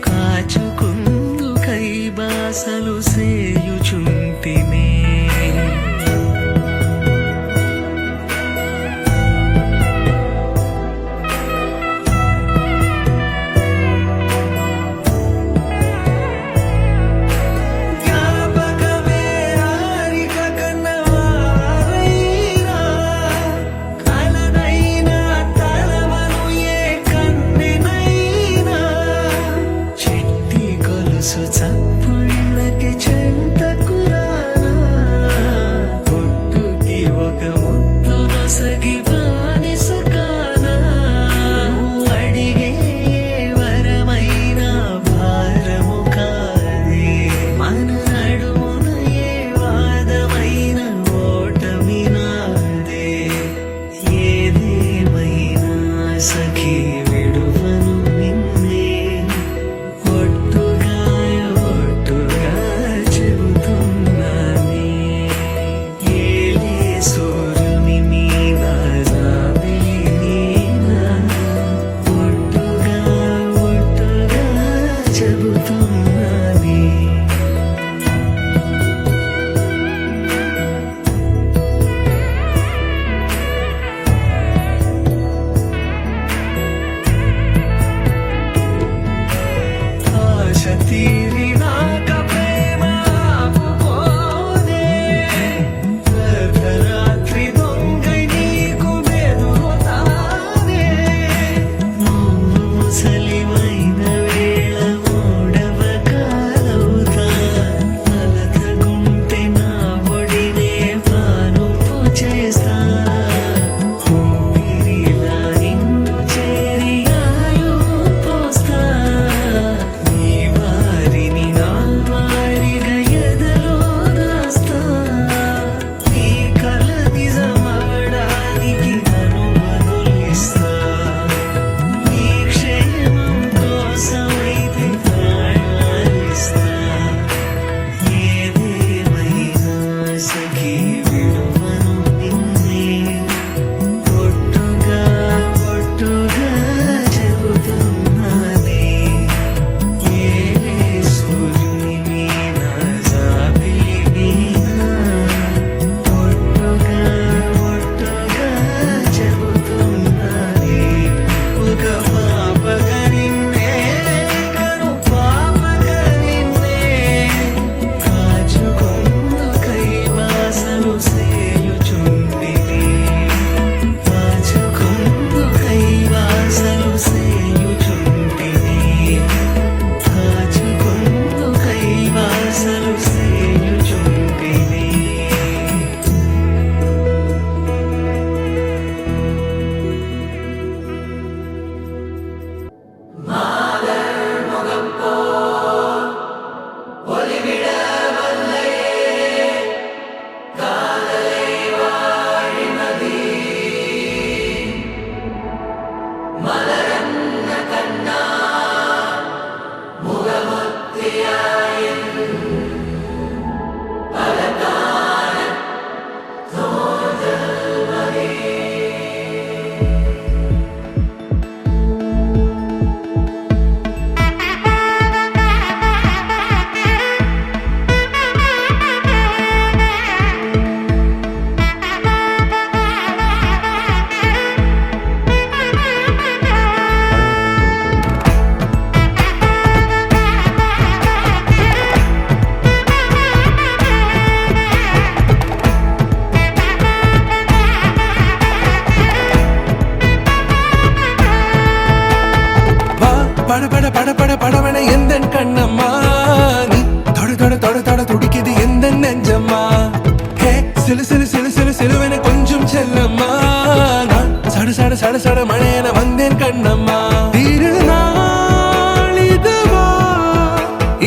[SPEAKER 3] కాచుకుందు కై బాసలు సేయుచుంటినే జ్ఞాపకమే ఆరిక కన్నవారైనా కలనైనా తలవను ఏ కన్నెనైనా చిట్టి గొలుసు చప్పుళ్ళకి చెంతకురానా పొట్టుకి ఒక ముద్దు నొసగి బానిస కానా అడిగే వరమైనా భారము కాదే మన నడుమున ఏ వాదమైన ఓటమి నాదే ఏదేమైనా సఖీ విడువను నిన్నే ఒట్టుగా ఒట్టుగా చెబుతున్నానే ఏలే సూర్యుని
[SPEAKER 4] பட பட பட படவன எந்த கண்ணம்மா நீ தொட தொட தொட தொட துடிக்குது எந்த நெஞ்சம்மா ஹே சிலு சிலு சிலு சிலு சிலுவன கொஞ்சம் செல்லம்மா நான் சட சட சட சட மழையன வந்தேன் கண்ணம்மா திருநாள் இதுவா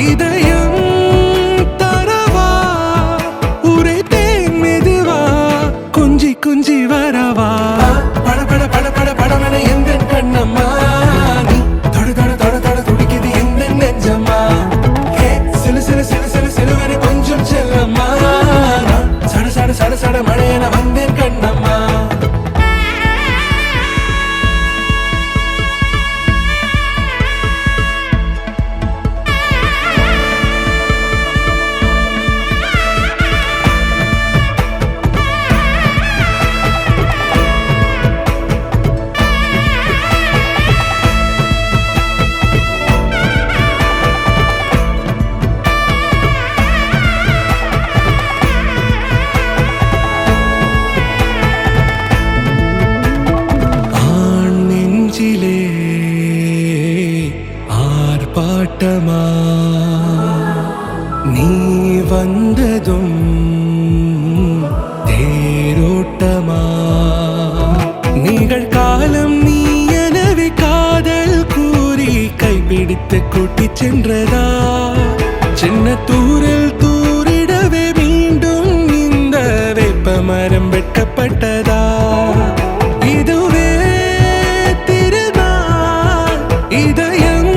[SPEAKER 4] இதயம் தரவா உரைத்தேன் மெதுவா குஞ்சி குஞ்சி வரவா பட பட பட பட படவன எந்த கண்ணம்மா நீ தொட தொட தொட தொட துடிக்குது எந்த நெஞ்சம்மா ஹே சிலு சிலு சிலு சிலு சிலுவன கொஞ்சம் செல்லம்மா நான் சட சட சட சட மழையன வந்தேன் கண்ணம்மா ஆண் நெஞ்சிலே ஆர்ப்பாட்டமா நீ வந்ததும் தேரோட்டமா நிகழ்காலம் நீ எனவே காதல் கூறி கைப்பிடித்து கூட்டிச் சென்றதா சின்ன தூரில் தூரிடவே மீண்டும் இந்த வேப்பமரம் வெட்கப்பட்டதா இதுவே திருநாள் இதயம்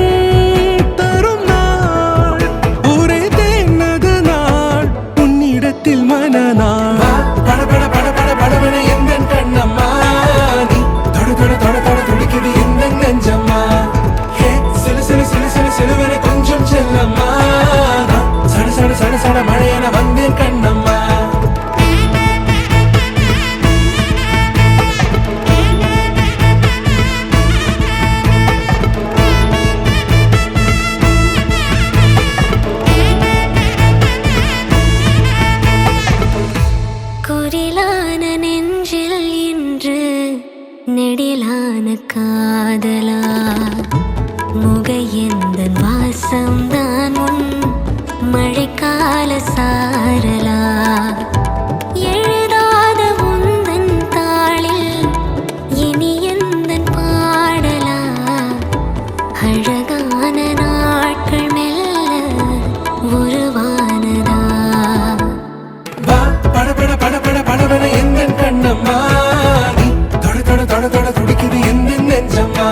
[SPEAKER 4] தரும் நாள் ஒரே தேனது நாள் உன்னிடத்தில் மனநாள் பட பட பட பட படவன எந்த கண்ணம்மா நீ தொட தொட தொட தொட துடிக்குது எந்த நெஞ்சம்மா ஹே சிலு சிலு சிலு சிலு சிலுவன கொஞ்சம் செல்லம்மா நான் சட சட சட சட மழையன வந்தேன் கண்ணம்மா
[SPEAKER 9] குரிலான நெஞ்சில் இன்று நெடிலான காதலா முகையெந்தன் வாசம்தான் உன் மழைக்கால சாரலா எழுதாத உந்தன் தாளில் இனி எந்தன் பாடலா அழகான நாட்கள் மெல்ல உருவானதா
[SPEAKER 4] வா பட பட பட பட படவன எந்த கண்ணம்மா நீ தொட தொட தொட தொட துடிக்குது எந்த நெஞ்சம்மா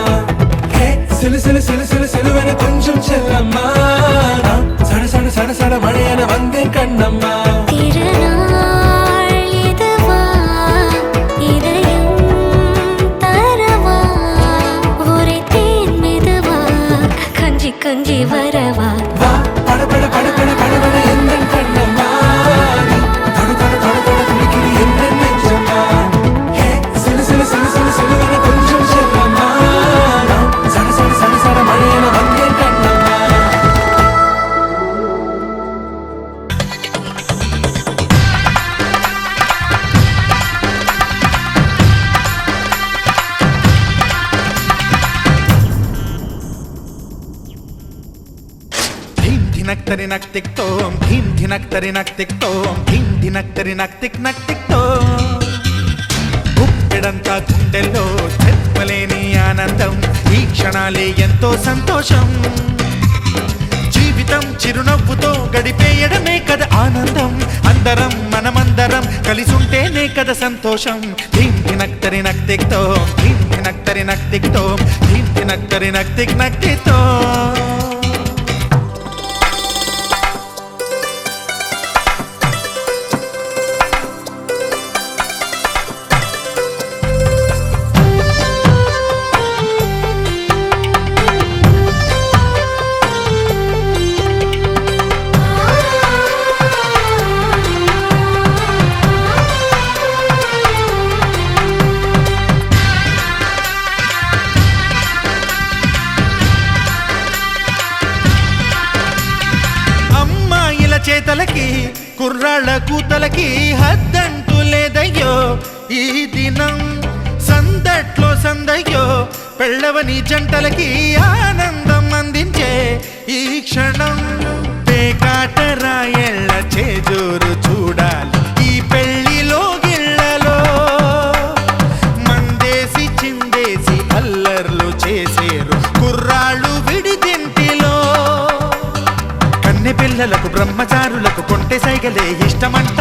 [SPEAKER 4] ஹே சிலு சிலு சிலு சிலு சிலுவன கொஞ்சம் செல்லம்மா நான் சட சட சட சட மழையன வந்தேன் கண்ணம்மா
[SPEAKER 9] திருநாள் இதுவா இதயம் தரவா உரைத்தேன் மெதுவா கஞ்சி கஞ்சி வரவா
[SPEAKER 4] வா பட பட பட பட படவன எந்த கண்ணம்மா நீ தொட தொட தொட தொட துடிக்குது எந்த நெஞ்சம்மா ஹே சிலு சிலு சிலு சிலு சிலுவன கொஞ்சம் செல்லம்மா நான் சட சட சட சட மழையன வந்தேன் கண்ணம்மா
[SPEAKER 10] ಧೀಂ ಧಿನಕ್ ತರಿ ನಕ್ ತಿಕ್ ತೋಂ ಧೀಂ ಧಿನಕ್ ತರಿ ನಕ್ ತಿಕ್ ತೋಂ ಧೀಂ ಧಿನಕ್ ತರಿ ನಕ್ ತಿಕ್ తోం గుప్పెడంతా గుండెల్లో చెప్పలేని ఆనందం ఈ క్షణాలే ఎంతో సంతోషం జీవితం చిరునవ్వుతో గడిపేయడమే కదా ఆనందం అందరం మనమందరం కలిసుంటేనే కదా సంతోషం ధీం ధినక్ తరి నక్ తిక్ తోం ధీం ధినక్ తరి నక్ తిక్ తోం ధీం ధినక్ తరి నక్ తిక్ తోం చేతలకి కుర్రాళ్ళ కూతలకి హద్దంటూ లేదయ్యో ఈ దినం సందట్లో సందయ్యో పెళ్ళవని జంటలకి ఆనందం అందించే ఈ క్షణం పేకాటరాయళ్ళ చేజోరు చూడాలి ఈ పెళ్లిలో గిళ్ళలో మందేసి చిందేసి అల్లర్లు చేసేరు కుర్రాళ్ళు విడిదింటిలో కన్నె పిల్లలకు బ్రహ్మచారులకు కొంటె సైగలే ఇష్టమంట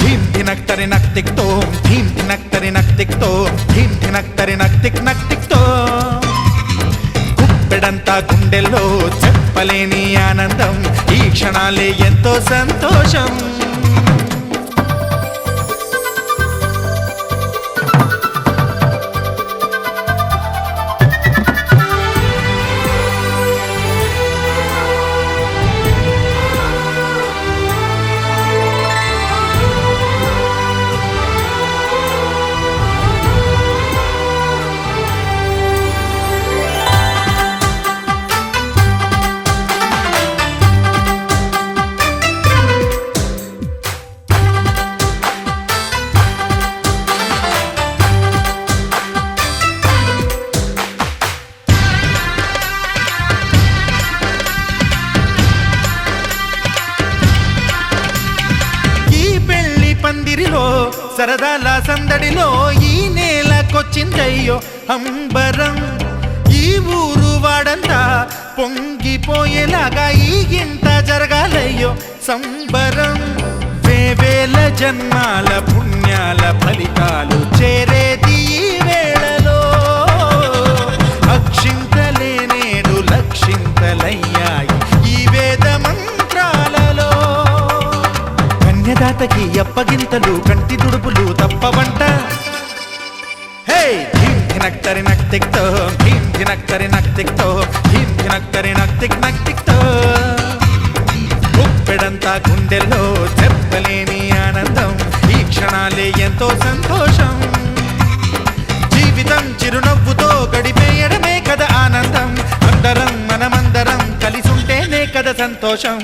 [SPEAKER 10] ధీమ్ ధినక్తరి నక్తిక్తో ధీమ్ ధినక్తరి నక్తిక్తో ధీమ్ ధినక్తరి నక్తిక్ నక్తిక్తో గుప్పెడంతా గుండెల్లో చెప్పలేని ఆనందం ఈ క్షణాలే ఎంతో సంతోషం పందిరిలో సరదాల సందడిలో ఈ నేలకొచ్చిందయ్యో అంబరం ఈ ఊరు వాడంతా పొంగిపోయేలాగా ఈ గింత జరగాలయ్యో సంబరం వేవేల జన్మాల పుణ్యాల ఫలితాలు చేరేది ఈ వేళలో అక్షింతలే నేడు లక్షింతలయ్యాయి ఈ వేద మంత్రాలలో కన్యదాతకి అప్పగింతలు కంటి దుడుపులు తప్పవంట హే ధీమ్ ధినక్తరి నక్తిక్తో ధీమ్ ధినక్తరి నక్తిక్తో ధీమ్ ధినక్తరి నక్తిక్ నక్తిక్తో గుప్పెడంతా గుండెల్లో చెప్పలేని ఆనందం ఈ క్షణాలే ఎంతో సంతోషం జీవితం చిరునవ్వుతో గడిపేయడమే కదా ఆనందం అందరం మనమందరం కలిసుంటేనే కదా సంతోషం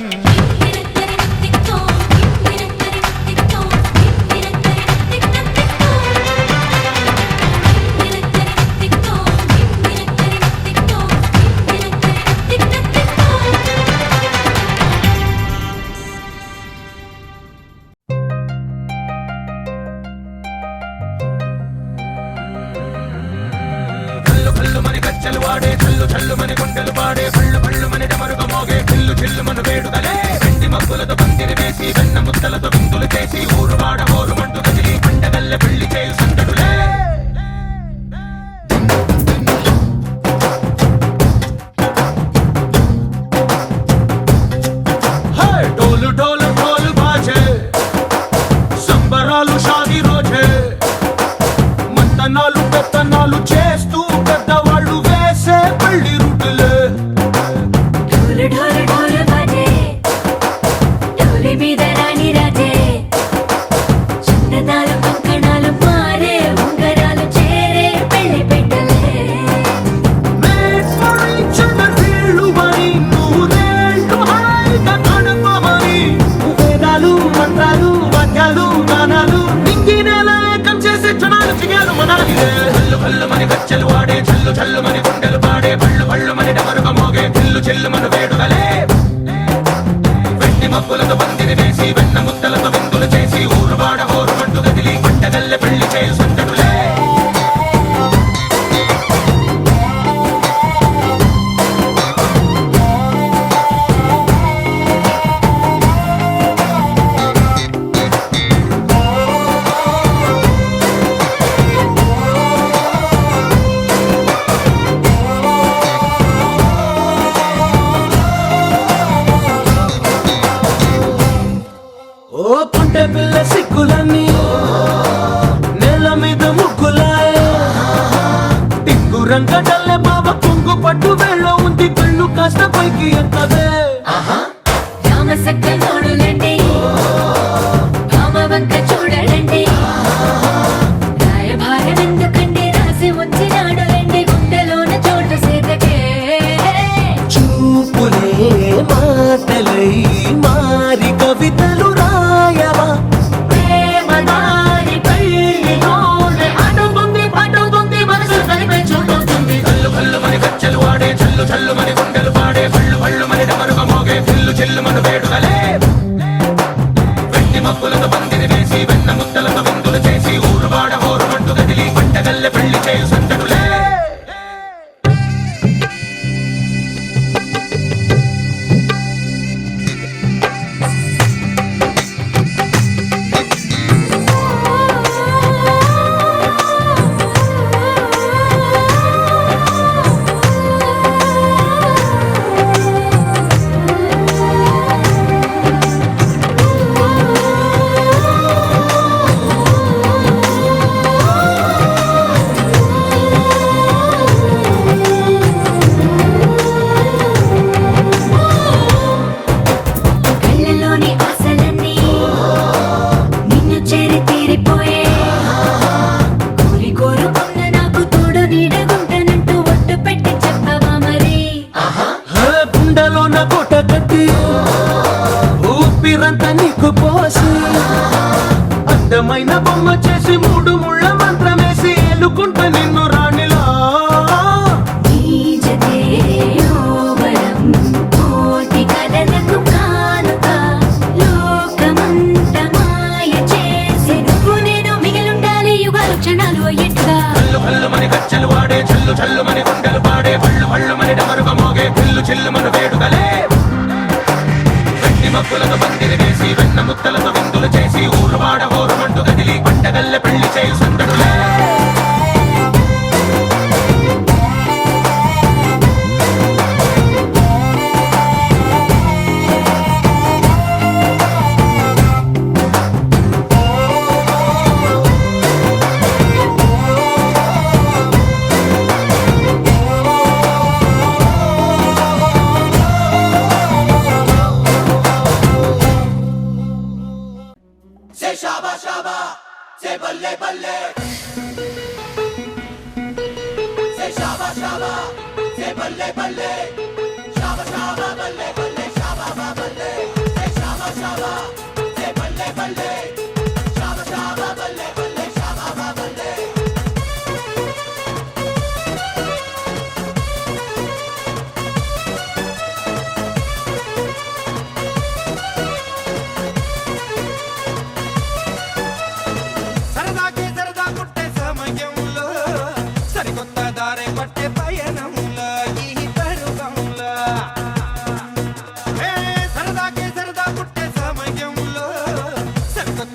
[SPEAKER 1] రంగడల్లే బాబా కొంగు పట్టు వెళ్ళ ఉంది కళ్ళు కాస్త పైకి ఎత్తదే
[SPEAKER 6] వంక చూడడండి రాయభారం ఎందుకండి రాసి వచ్చినాడు రండి గుండెలోన చోటు సేదకే
[SPEAKER 1] చూపులే మాటలై మారి కవితలు రాయవా
[SPEAKER 6] ప్రేమదారి పల్లిలోనే అడుగుంది పట్టుకుంది మనసు కలిపే చోటు
[SPEAKER 1] కళ్ళు కళ్ళు మరి గచ్చలు
[SPEAKER 6] వచ్చే
[SPEAKER 1] అందమైన బొమ్మ చేసి మూడు ముళ్ళ మంత్రమేసి ఎలుకుంటా నిన్ను రాణిలా
[SPEAKER 6] ఈ జతే యోవరం కోటి కలలకు కానుక లోకమంత మాయ చేసి నువ్వు నేను మిగిలుండాలి యుగాలు క్షణాలు అయ్యేట్టుగా
[SPEAKER 1] హల్లు హల్లు మని గజ్జలు వాడే చల్లు చల్లు మని గుండెలు పాడే హల్లు హల్లు మని డమరుగ మోగే పిల్లు చిల్లు మన వేడుకలే వెండి మబ్బులతో పందిరి వేసి వెన్న ముద్దలతో విందులు చేసి ఊరు వాడ హోరుమంటూ కదిలి పండగల్ల పెళ్లి చేయు సందడులే Say shaba shaba, say balle balle. Say shaba shaba, say balle balle. Shaba shaba balle balle, shaba ba balle. Say shaba shaba, say balle balle. Shaba shaba balle balle, shaba ba balle.
[SPEAKER 10] సరదాకి సరదా పుట్టే సమయంలో సరికొత్త దారే పట్టే పయనంలో ఈ తరుణంలో సరదాకి సరదా పుట్టే సమయంలో సరికొత్త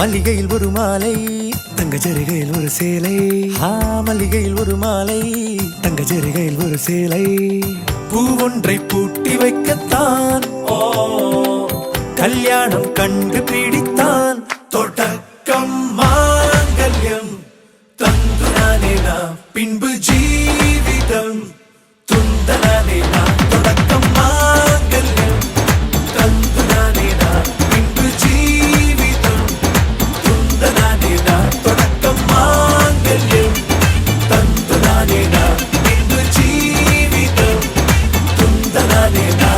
[SPEAKER 3] மல்லிகையில் ஒரு மாலை தங்க ஜரிகையில் ஒரு சேலை மல்லிகையில் ஒரு மாலை தங்க ஜரிகையில் ஒரு சேலை பூ ஒன்றை பூட்டி வைக்கத்தான் கல்யாணம் கண்டு பிடித்தான் தொடக்கம் மாங்கல்யம் தந்துனானே நாம் பின்பு ஜீவிதம் துந்தனானே நாம் தொடக்கம் மாங்கல்யம் தந்துனானே நாம் பின்பு ஜீவிதம் துந்தனானே நாம் தொடக்கம் மாங்கல்யம் தந்துனானே நாம் பின்பு ஜீவிதம் துந்தனானே நாம்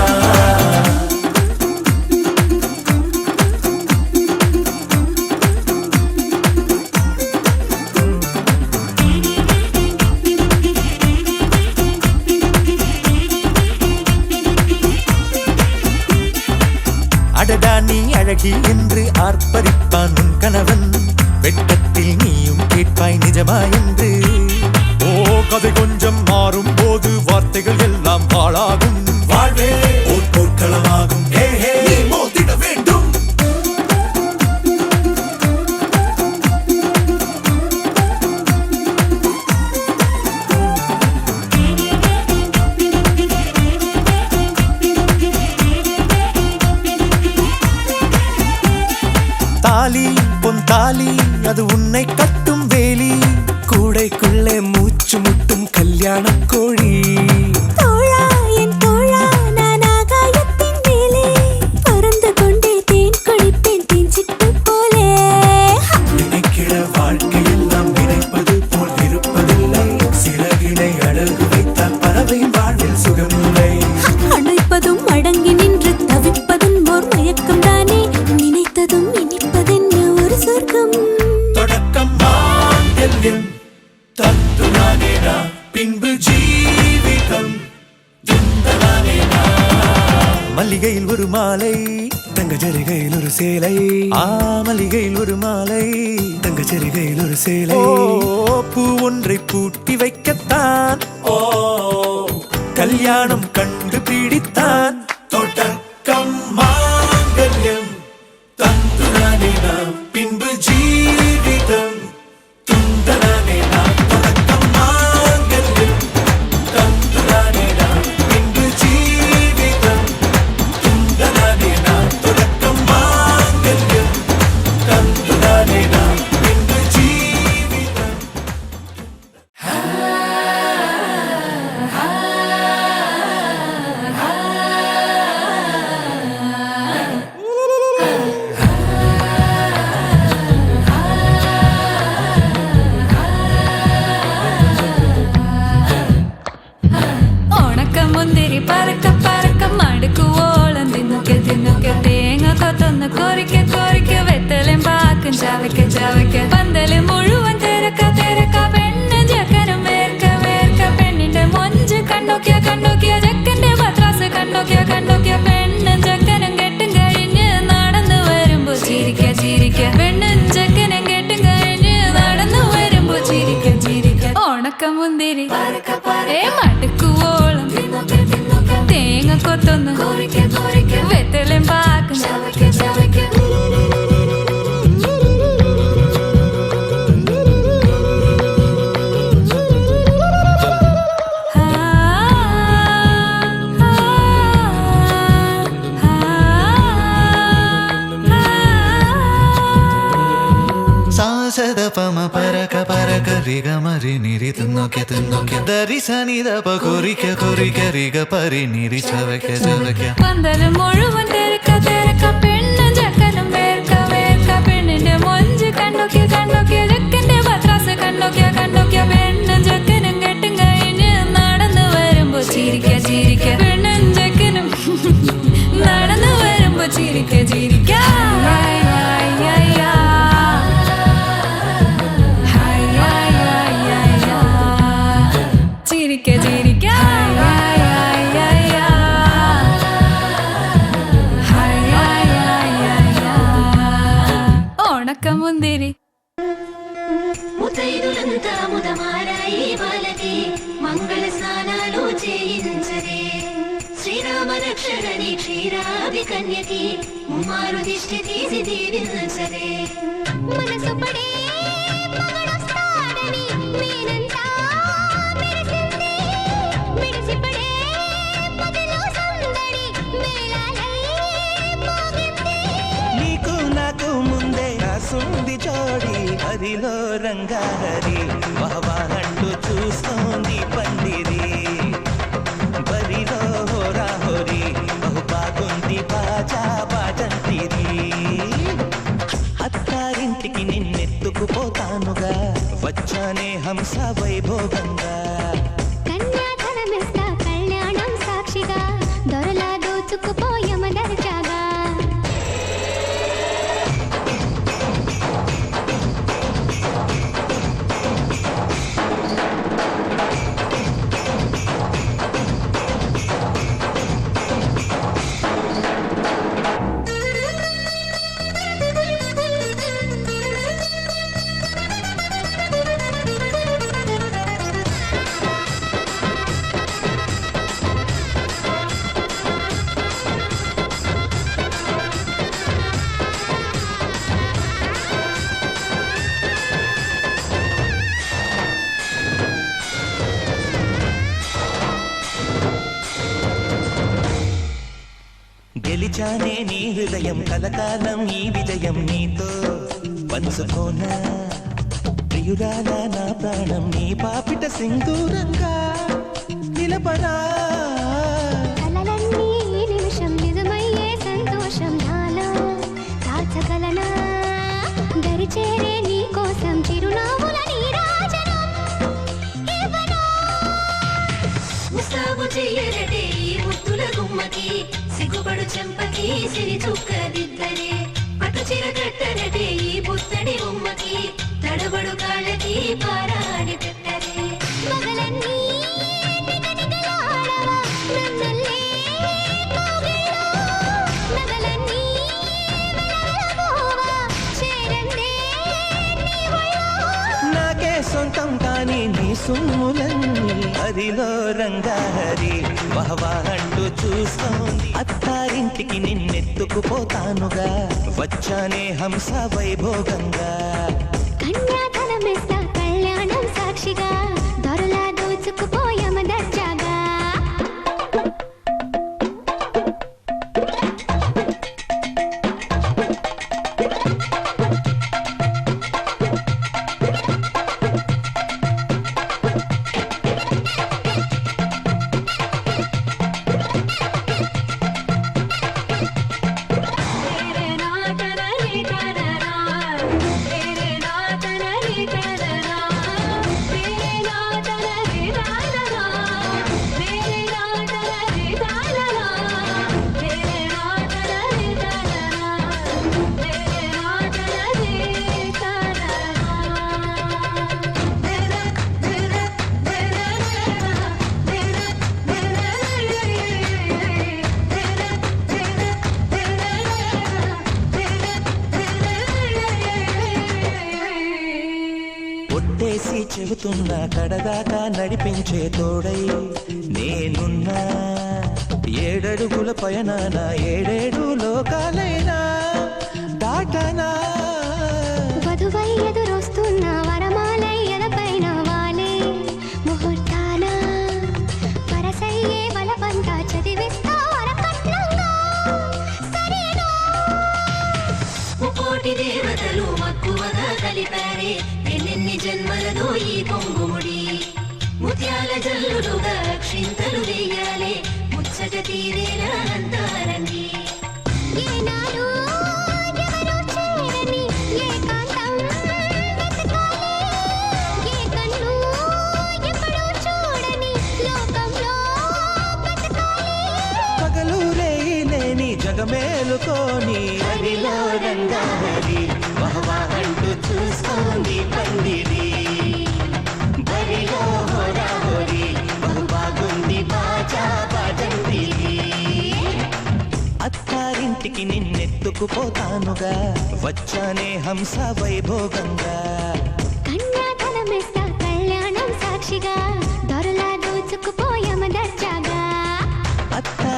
[SPEAKER 3] அடடா நீ அழகி என்று ஆர்ப்பரிப்பான் உன் கணவன் வெட்டத்தில் நீயும் கேட்பாய் நிஜமா என்று கதை கொஞ்சம் மாறும் போது வார்த்தைகள் எல்லாம் பாழாகும் வாழ்வே ஒரு போர்க்களமாகும் மோதிட வேண்டும் தாலி பொன் தாலி அது உன்னை கட்டும் வேலி கூடைக்குள்ளே மூச்சு முட்டும் கல்யாண கோழி
[SPEAKER 6] தோழா என் தோழா நான் ஆகாயத்தின் மேலே பறந்து கொண்டே தேன் குடிப்பேன் தேஞ்சிட்டு போலே
[SPEAKER 3] நினைக்கிற வாழ்க்கையெல்லாம் நினைப்பது போல் இருப்பதில்லை சிறகினை அழகு வைத்தால் பறவை வாழ்வில் சுகமில்லை
[SPEAKER 6] அணைப்பதும் அடங்கி நின்று தவிப்பதும் ஓர் மயக்கம் தானே நினைத்ததும் இனிப்பதென்ன ஒரு சொர்க்கம்
[SPEAKER 3] தொடக்கம் மாங்கல்யம் தந்துனானே நாம் பின்பு ஜீவிதம் துந்தனானே நாம் மல்லிகையில் ஒரு மாலை தங்க ஜரிகையில் ஒரு சேலை மல்லிகையில் ஒரு மாலை தங்க ஜரிகையில் ஒரு சேலை பூ ஒன்றை பூட்டி வைக்கத்தான் கல்யாணம் கண்டு பிடித்தான் தொடக்கம் மாங்கல்யம் தந்துனானே நாம் பின்பு ஜீவிதம் துந்தனானே நாம் தொடக்கம் மாங்கல்யம் தந்துனானே நாம் பின்பு ஜீவிதம் துந்தனானே நாம் தொடக்கம் மாங்கல்யம் தந்துனானே நாம் பின்பு ஜீவிதம்
[SPEAKER 2] മുന്തിരി പറക്ക പറക്ക മടുക്കു ഓളം തിന്നുക്കെ തിന്നുക്കെ തേങ്ങ കൊത്തൊന്ന് കൊറിക്ക കൊറിക്ക വെത്തലും പാക്കും ചവയ്ക്ക ചവയ്ക്ക പന്തല് മുഴുവൻ തിരക്ക തിരക്ക പെണ്ണ് ജക്കനും വേർക്ക വേർക്ക പെണ്ണിന്റെ മൊഞ്ച് കണ്ടോക്കിയ കണ്ടോക്കിയ ജക്കന്റെ പത്രാസ് കണ്ടോക്കിയ കണ്ടോക്കിയ പെണ്ണും ജക്കനും കെട്ടും കഴിഞ്ഞ് നടന്നു വരുമ്പോ ചിരിക്ക ചിരിക്ക പെണ്ണും ജക്കനും കെട്ടും കഴിഞ്ഞ് നടന്നു വരുമ്പോ ചിരിക്ക ചിരിക്ക ഉണക്ക മുന്തിരി മടുക്കുവോളം തേങ്ങ കൊത്തൊന്ന് വെത്തലും പാക്കും
[SPEAKER 3] సాసద పమ పరక పరక రిగ మరి నిరి తున్నొకె తున్నొకె దరి సని దప కొరిక కొరిక రిగ పరి నిరి చవకె చవకె
[SPEAKER 2] പന്തല് മുഴുവൻ തിരക്ക തിരക്ക പെണ്ണും ജക്കനും വേർക്ക വേർക്ക പെണ്ണിന്റെ മൊഞ്ച് കണ്ടോക്കിയ കണ്ടോക്കിയ ജക്കന്റെ പത്രാസ് കണ്ടോക്കിയ കണ്ടോക്കിയ പെണ്ണും ജക്കനും കെട്ടും കഴിഞ്ഞ് നടന്നു വരുമ്പോ ചിരിക്ക ചിരിക്ക പെണ്ണും ജക്കനും നടന്നു വരുമ്പോ ചിരിക്ക ചിരിക്ക ചിരിക്ക ചിരിക്ക ఉణకముందిరి
[SPEAKER 9] ముతైదులంతా ముదమారాయి బాలకి మంగళ స్నానాలు చేయించరే
[SPEAKER 6] శ్రీరామ రక్షణని క్షీరాది కన్యకి ముమ్మారు దిష్టి తీసి దీవించరే మనసు పడే మగడొస్తాడని మేనంతా మెరిసింది మిడిసిపడే మదిలో సందడి మేళాలై మోగింది
[SPEAKER 3] నీకు నాకు ముందే రాసుంది జోడి హరిలో రంగాహరి వాహంటూ చూస్తోంది పందిరి బరిలో హోరా హోరి బహు బాగుంది బాజా బాజంతిరి అత్తారింటికి నిన్నెత్తుకుపోతానుగా వచ్చానే హంస వైభోగంగా
[SPEAKER 6] కన్యాధనమిస్తా కళ్యాణం సాక్షిగా దొరలా దోచుకుపోయమ దర్జాగా
[SPEAKER 3] గెలిచానే నీ హృదయం కలకాలం ఈ విజయం నీతో పంచుకోనా ప్రియురాలా నా ప్రాణం నీ పాపిట సింధూరంగా నిలబడా
[SPEAKER 6] కలలన్నీ ఈ నిమిషం నిజమయ్యే సంతోషం నాలో దాచగలనా దరిచేరే నీ కోసం చిరునవ్వుల నీరాజనం ఇవ్వనా ముస్తాబు చెయ్యరటే ఈ ముద్దుల గుమ్మకి సిగ్గుపడు చెంపకి సిరి చుక్కదిద్దరే పట్టు చీర కట్టరటే ఈ పుత్తడి ఉమ్మకి తడబడు కాళ్ళకి పారాడి పెట్టరే మగలన్నీ నిగనిగలాడవా నన్నల్లే కౌగిలిలో నగలన్నీ వెలవెలబోవా చేరందే నీ ఒళ్ళో
[SPEAKER 3] నాకే సొంతం కానీ నీ సుమ్ములన్నీ హరిలో రంగాహరి వాహంటూ చూస్తోంది అత్తారింటికి నిన్నెత్తుకుపోతానుగా వచ్చానే హంస వైభోగంగా
[SPEAKER 6] కన్యాధనమిస్తా కళ్యాణం సాక్షిగా దొరలా దోచుకుపోయమ దర్జాగా
[SPEAKER 3] ఒట్టేసి చెబుతున్నా కడదాకా నడిపించే తోడై నేనున్నా ఏడడుగుల పయనాన ఏడేడు లోకాలైనా దాటనా
[SPEAKER 6] వధువై ఎదురొస్తున్న వరమాలై ఎదపైన వాలే ముహూర్తాన వరసయ్యే బలవంతా చదివిస్తా వరకట్నంగా సరేనా ముకోటి దేవతలు మక్కువగా కలిపారే ఎన్నెన్ని జన్మలదో ఈ పొంగుముడి ముత్యాల జల్లులుగా క్షింతలు వేయాలే ముచ్చట తీరేలా అంతారండి ఏనాడు ఎవరు చేరని ఏకాంతం వెతకాలి ఏ కన్ను ఎప్పుడూ చూడని లోకంలో బతకాలి
[SPEAKER 3] పగలు రేయిలేని జగమేలుకోని హరిలో రంగాహరి వాహంటూ చూస్తోంది పందిరి బరిలో హోరా హోరి బహు బాగుంది బాజా బాజంతిరి అత్తారింటికి నిన్నెత్తుకుపోతానుగా వచ్చానే హంస వైభోగంగా
[SPEAKER 6] కన్యాధనమిస్తా కళ్యాణం సాక్షిగా దొరలా దోచుకుపోయమ దర్జాగా
[SPEAKER 3] అత్తా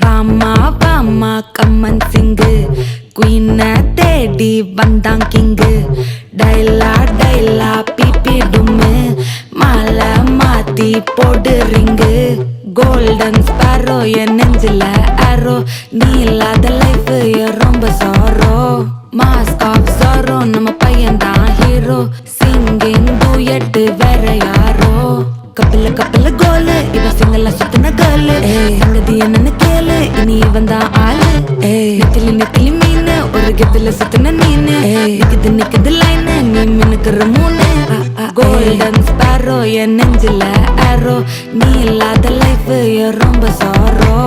[SPEAKER 2] வாமா வாமா கம்மன் சிங்கு குயின தேடி வந்தான் கிங்கு டைலா டைலா பிபி டும்மு மாலை மாத்தி போடு ரிங்கு கோல்டன் ஸ்பாரோ என் நெஞ்சில ஆரோ நீ இல்லாத லைஃப் ரொம்ப சாரோ மாஸ்க் ஆஃப் சாரோ நம்ம பையன்தான் ஹீரோ சிங்கிங் டூயட் வேற யாரோ கப்பல கப்பல கோலு இவ சிங்கல சுத்தின கேளு சங்கதி என்னன்னு கேளு இனி இவன் தான் ஆளு நெத்திலி நெத்திலி மீனு ஒரு கெத்துல சுத்தின நீனு நிக்குது நிக்குது லைனு நீ மினுக்குற மூணு கோல்டன் ஸ்பாரோ என் நெஞ்சில ஆரோ நீ இல்லாத லைஃப் ரொம்ப சாரோ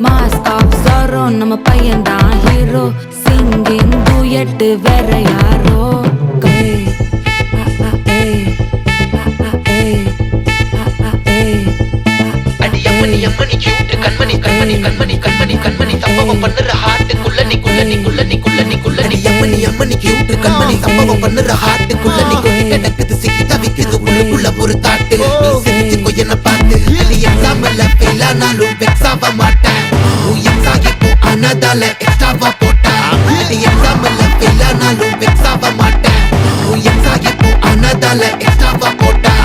[SPEAKER 2] மாஸ்க் ஆஃப் சாரோ நம்ம பையன் தான் ஹீரோ சிங்கிங் டூயட் வேற யாரோ
[SPEAKER 7] அம்மணி கியூட் கண்மணி கண்மணி கண்மணி கண்மணி கண்மணி சம்பவம் பண்ணுற ஹார்ட்டுக்குள்ள நீ குள்ள நீ குள்ள நீ குள்ள நீ குள்ள நீ அம்மணி கியூட் கண்மணி சம்பவம் பண்ணுற ஹார்ட்டுக்குள்ள நீ கொட்டி கிடக்குது சிக்கி தவிக்குது உள்ளுக்குள்ள ஒரு தாட்டு நீ சிரிச்சுக்கோ என்ன பார்த்து நீ எக்ஸாம்ல ஃபெயில் ஆனாலும் வெக்ஸ் ஆக மாட்டேன் உன் எக்ஸ் ஆகி போ ஆனதால எக்ஸ்ட்ராவா போட்டேன் நீ எக்ஸாம்ல ஃபெயில் ஆனாலும் வெக்ஸ் ஆக மாட்டேன் உன் எக்ஸ் ஆகி போ ஆனதால எக்ஸ்ட்ராவா போட்டேன்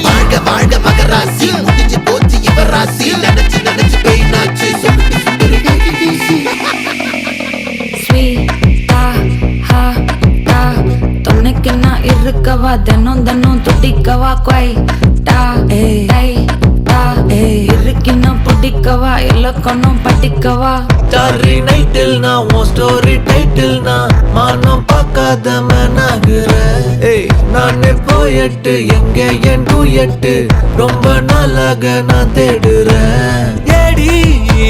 [SPEAKER 7] வாழ்க வாழ்க மகராசி முடிஞ்சு போச்சு இவராசி நினைச்சு நினைச்சு பெயினாச்சு
[SPEAKER 2] ஸ்வீட்டா ஹா டா துணைக்கு நான் இருக்கவா தினம் தினம் துடிக்கவா குவைட்டா டை டா இருக்கினா பிடிக்கவா இலக்கணம் படிக்கவா
[SPEAKER 3] ஸ்டாரி நைட்டில் நான் உன் ஸ்டோரி டைட்டில் நான் மானம் பார்க்காத மேனாகிற நானே போயட்டு எங்க என் டூயட்டு ரொம்ப நாளாக நான் தேடுறேன் ஏடி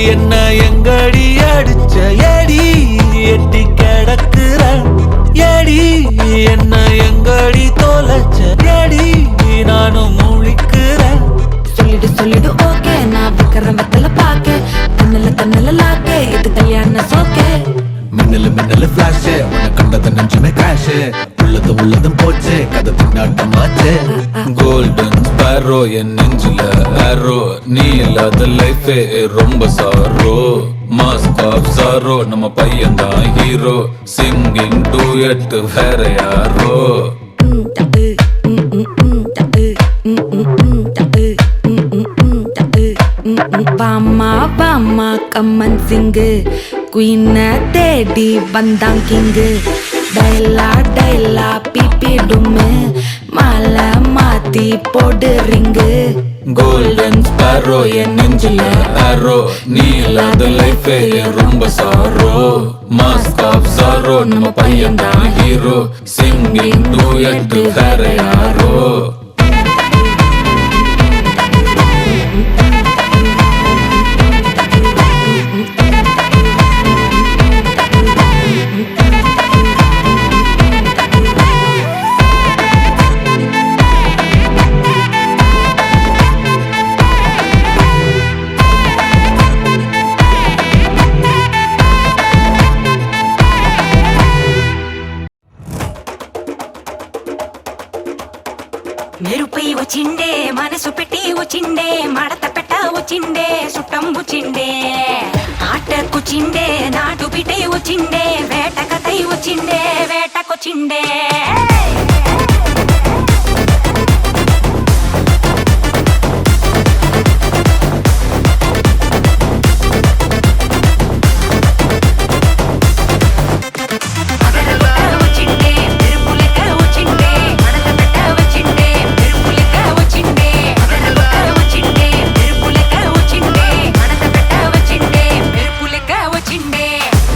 [SPEAKER 3] என்ன எங்கடி அடிச்ச ஏடி எட்டி கிடக்குற ஏடி என்ன எங்கடி தொலைச்ச ஏடி நானும் முழிக்கிறேன்
[SPEAKER 2] சொல்லிடு ஓகே நான் விக்கிற வெத்தல பாக்க கண்ணல லாக்கே இது கல்யாண சோக்கே
[SPEAKER 3] மின்னலு ஃபிளாஷ் உன்னை கண்டத நெஞ்சுமே கிராஷ் உள்ளதும் போச்சு கதை திண்டாட்டமாச்சு கோல்டன் ஸ்பாரோ என் நெஞ்சில ஆரோ நீ இல்லாத லைஃபே ரொம்ப சாரோ மாஸ்க் ஆஃப் சாரோ நம்ம பையன் தான் ஹீரோ சிங்கிங் டூயட் வேற யாரோ வாமா வாமா கம்மன் சிங்கு குயின தேடி வந்தான் கிங்கு டைலா டைலா பிபி டும்மு மாலை மாத்தி போடு ரிங்கு கோல்டன் ஸ்பாரோ என் நெஞ்சில ஆரோ நீ இல்லாத லைஃபே ரொம்ப சாரோ மாஸ்க் ஆஃப் சாரோ நம்ம பையன் தான் ஹீரோ சிங்கிங் டூயட் வேற யாரோ
[SPEAKER 6] మెరుపై వచ్చిండే మనసు పెట్టి వచ్చిండే మడత పెట్ట వచ్చిండే సుట్టం వచ్చిండే ఆటకొచ్చిండే నాటు పిటే వచ్చిండే వేటకతై వచ్చిండే వేటకొచ్చిండే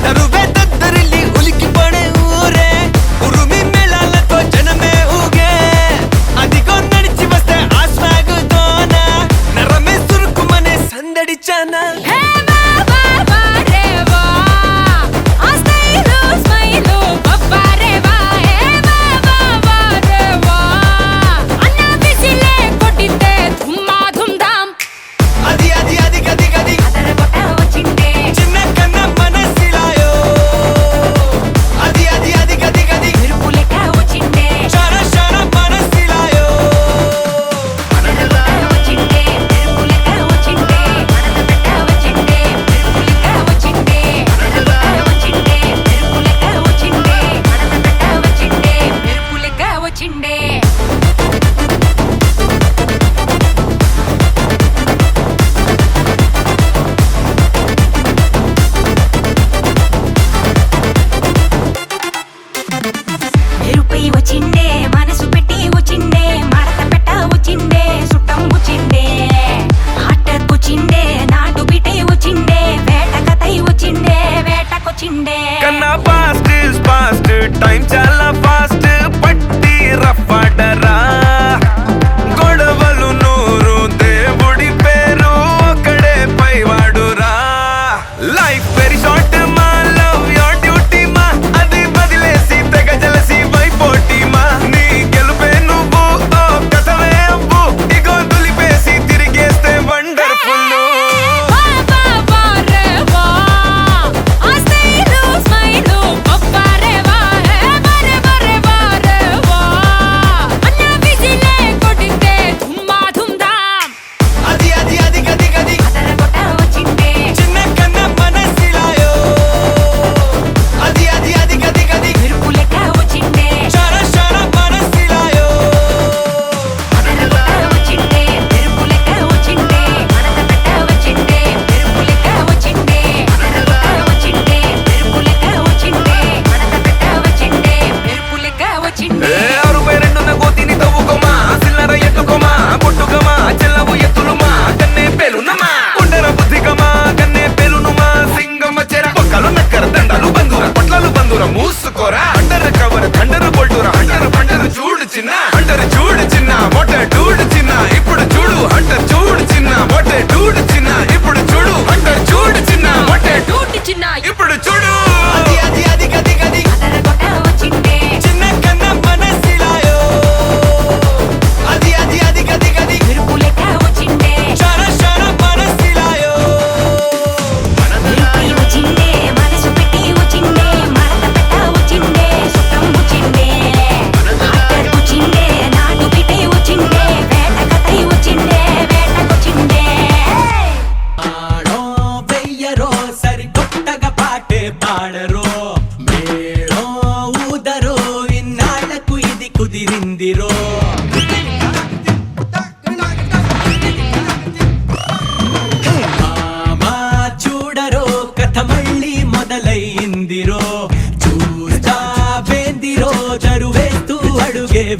[SPEAKER 3] నరువే దద్దరిల్లి ఉలికి పడే ఊరే ఉరుమి మేళాలతో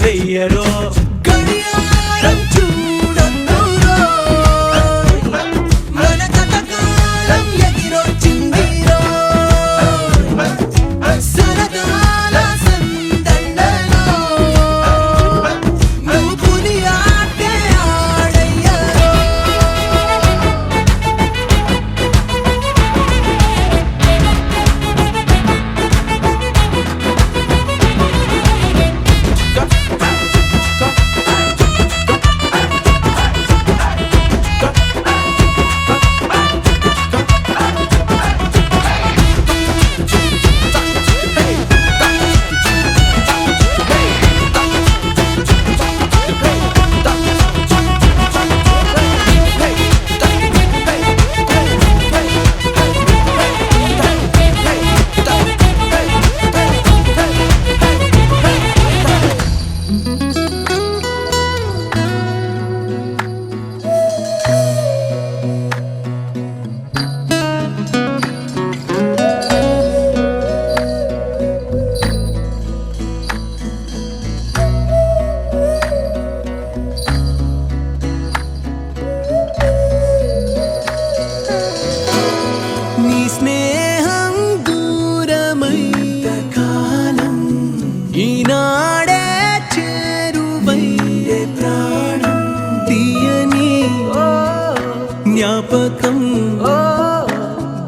[SPEAKER 4] వెయ్యరో గడియారం చూడొద్దురో మన కథకాలం ఎగిరొచ్చిందిరో సరదాల సందళ్ళలో నువ్వు పులి ఆటే ఆడయ్యరో నీ స్నేహం దూరమైన కాలం ఈనాడే చేరువయ్యే ప్రాణం తీయని జ్ఞాపకం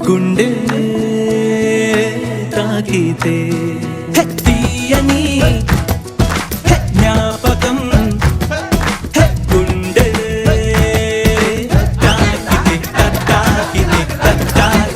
[SPEAKER 4] గుండె తాకితే తీయని జ్ఞాపకం గుండె తాకితే తాకితే తాకితే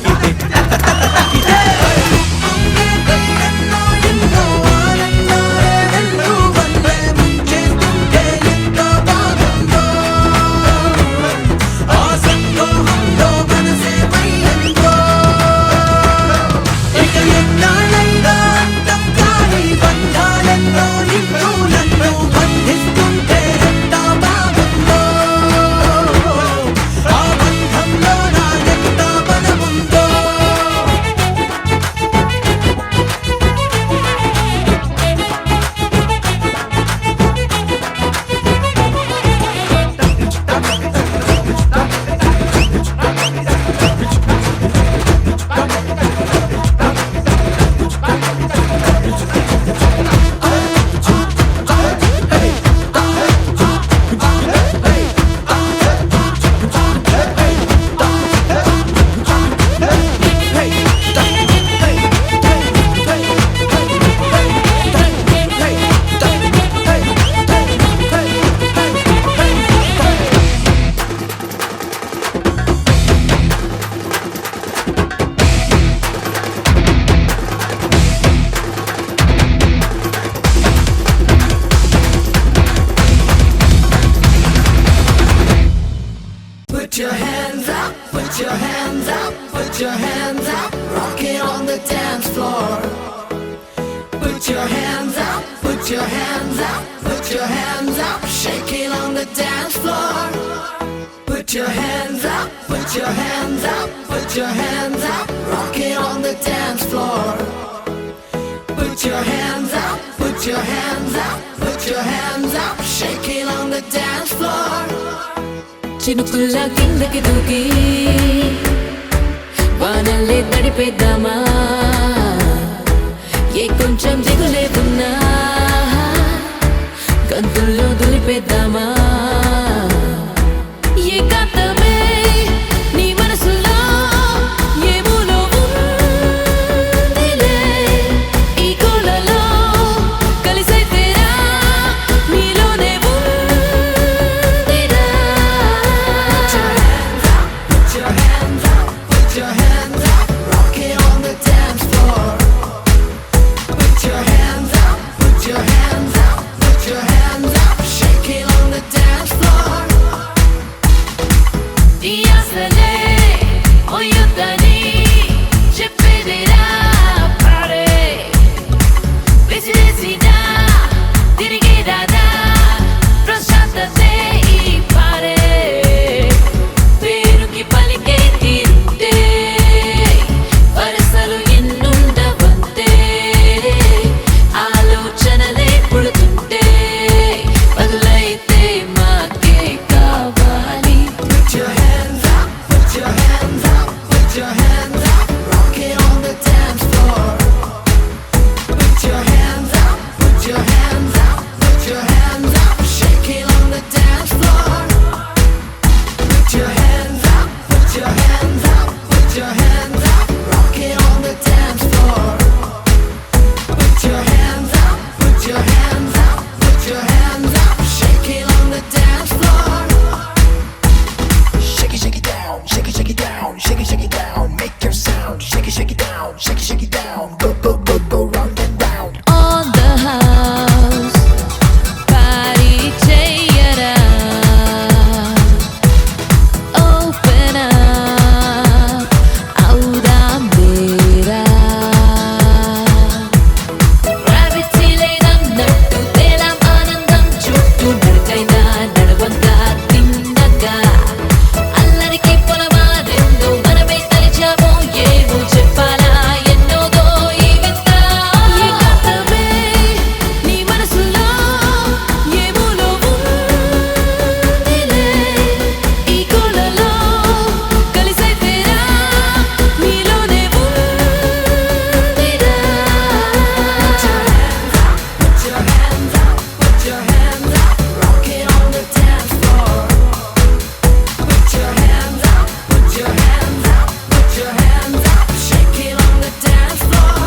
[SPEAKER 4] Put your hands up, put your hands up, put your hands up, rock it on the dance floor. Put your hands up, put your hands up, put your hands up, shake it on the dance floor. Put your hands up, put your hands up, put your hands up, rock it on the dance floor. Put your hands up, put your hands up, put your hands up, shake it on the dance floor.
[SPEAKER 2] చినుకుల్లా కిందకి దూకి వానల్లే తడిపేద్దామా ఏ కొంచెం దిగులే ఉన్నా గంతుల్లో దులిపేద్దామా ఏకాంతమే నీ మనసులో ఏ మూలో ఉందిలే ఈ కోలలో కలిసైతేరా నీలోనే ఉందిరా
[SPEAKER 6] Put your hands up, put your hands up, rock it on the dance floor. Put your hands up, put your hands up, put your hands up, shake it on the dance floor.
[SPEAKER 2] Díasele, oyutani, చెప్పేదిరా పాడే విసిరేసినా తిరిగి రాదా ప్రశాంతతే ఈ పాడే పేరుకి పలికే తీరుంటే వరసలు ఎన్నుండవంతే ఆలోచనలే పుడుతుంటే
[SPEAKER 7] Shake it, shake it down. Go, go, go, go round and round.
[SPEAKER 2] On the house party చేయరా open up అవుదాం బేరా gravity లేదన్నట్టు తేలాం ఆనందం చుట్టూ నడకైనా నడవంగా తిన్నగా అల్లరికి పొలమారిందో మనమే తలిచామో ఏమో చెప్పాలా ఎన్నోదో ఈ వింత ఏకాంతమే నీ మనసులో ఏమూలో ఉందిలే ఈ కోలలో కలిసైతేరా నీలోనే ఉందిరా Put your hands up, put your hands up, rock it on the dance floor. Put your hands up, put your hands up, put your hands up, shake it on the dance floor.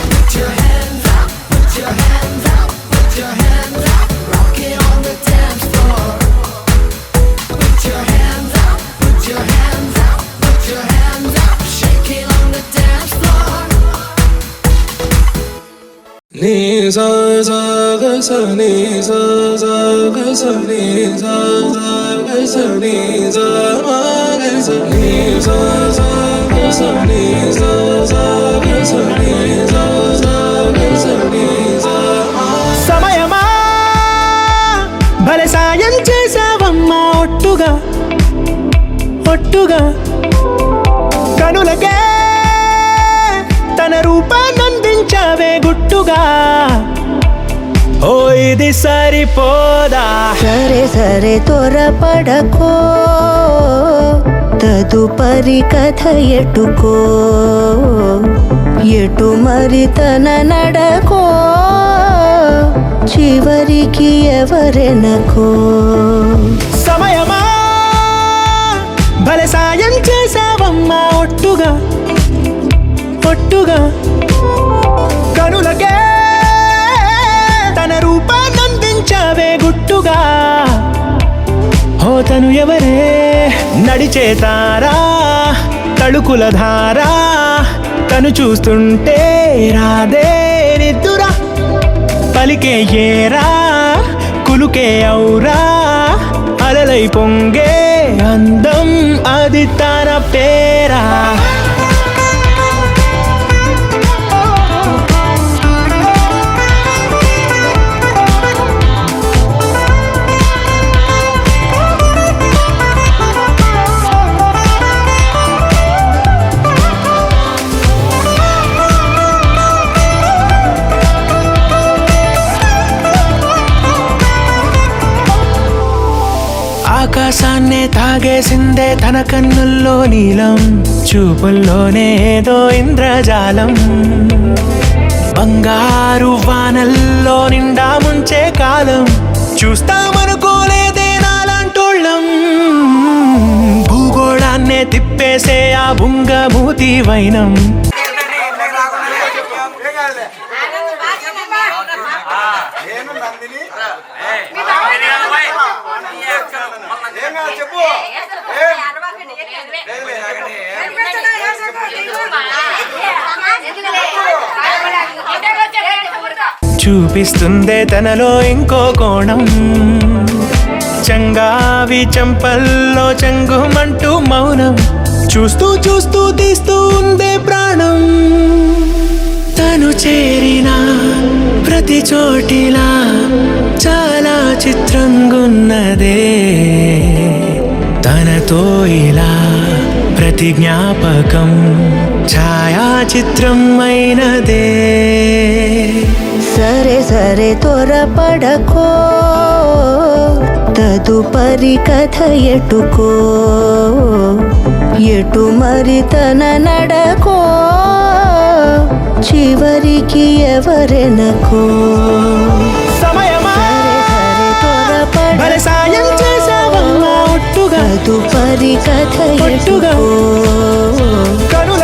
[SPEAKER 2] Put your hands up, put your hands up, put your hands up, rock it on the dance floor. Put your hands up, put your hands up, put your hands up, shake it on the dance floor.
[SPEAKER 4] నీ సా సా గ స నీ సా సా గ స నీ సా సా గ స నీ సా మా గ స నీ సా సా గ స నీ సా సా గ స నీ సా సా గ స నీ సా మా
[SPEAKER 10] సమయమా భలే సాయం చేసావమ్మా ఒట్టుగా ఒట్టుగా కనులకే తన రూపాన్నందించావే గుట్టుగా ఓ ఇది సరిపోదా
[SPEAKER 9] సరే సరే త్వరపడకో తదుపరి కథ ఎటుకో ఎటు మరి తన నడకో చివరికి ఎవరెనకో
[SPEAKER 10] సమయమా భలే సాయం చేసావమ్మా ఒట్టుగా ఒట్టుగా కనులకే తన రూపాన్నందించావే గుట్టుగా ఓ తను ఎవరే నడిచే తారా తళుకుల ధారా తను చూస్తుంటే రాదే నిద్దురా పలికే ఏరా కులుకే ఔరా అలలై పొంగే అందం అది తన పేరా ఆకాశాన్నే తాగేసిందే తన కన్నుల్లో నీలం చూపుల్లోనే ఏదో ఇంద్రజాలం బంగారు వానల్లో నిండా ముంచే కాలం చూస్తామనుకోలేదే నాలాంటోళ్ళం భూగోళాన్నే తిప్పేసే ఆ బుంగమూతి వైనం చూపిస్తుందే తనలో ఇంకో కోణం చంగావి చంపల్లో చంగుమంటూ మౌనం చూస్తూ చూస్తూ తీస్తూ ఉందే ప్రాణం తను చేరిన ప్రతి చోటిలా చాలా చిత్రంగున్నదే తనతో ఇలా ప్రతి జ్ఞాపకం ఛాయాచిత్రం అయినదే
[SPEAKER 9] సరే సరే త్వరపడకో తదుపరి కథ ఎటుకో ఎటు మరి తన నడకో చివరికి ఎవరెనకో
[SPEAKER 10] సమయమా భలే సాయం చేసావమ్మా ఒట్టుగా
[SPEAKER 9] తదుపరి కథ ఎటుకో
[SPEAKER 10] కను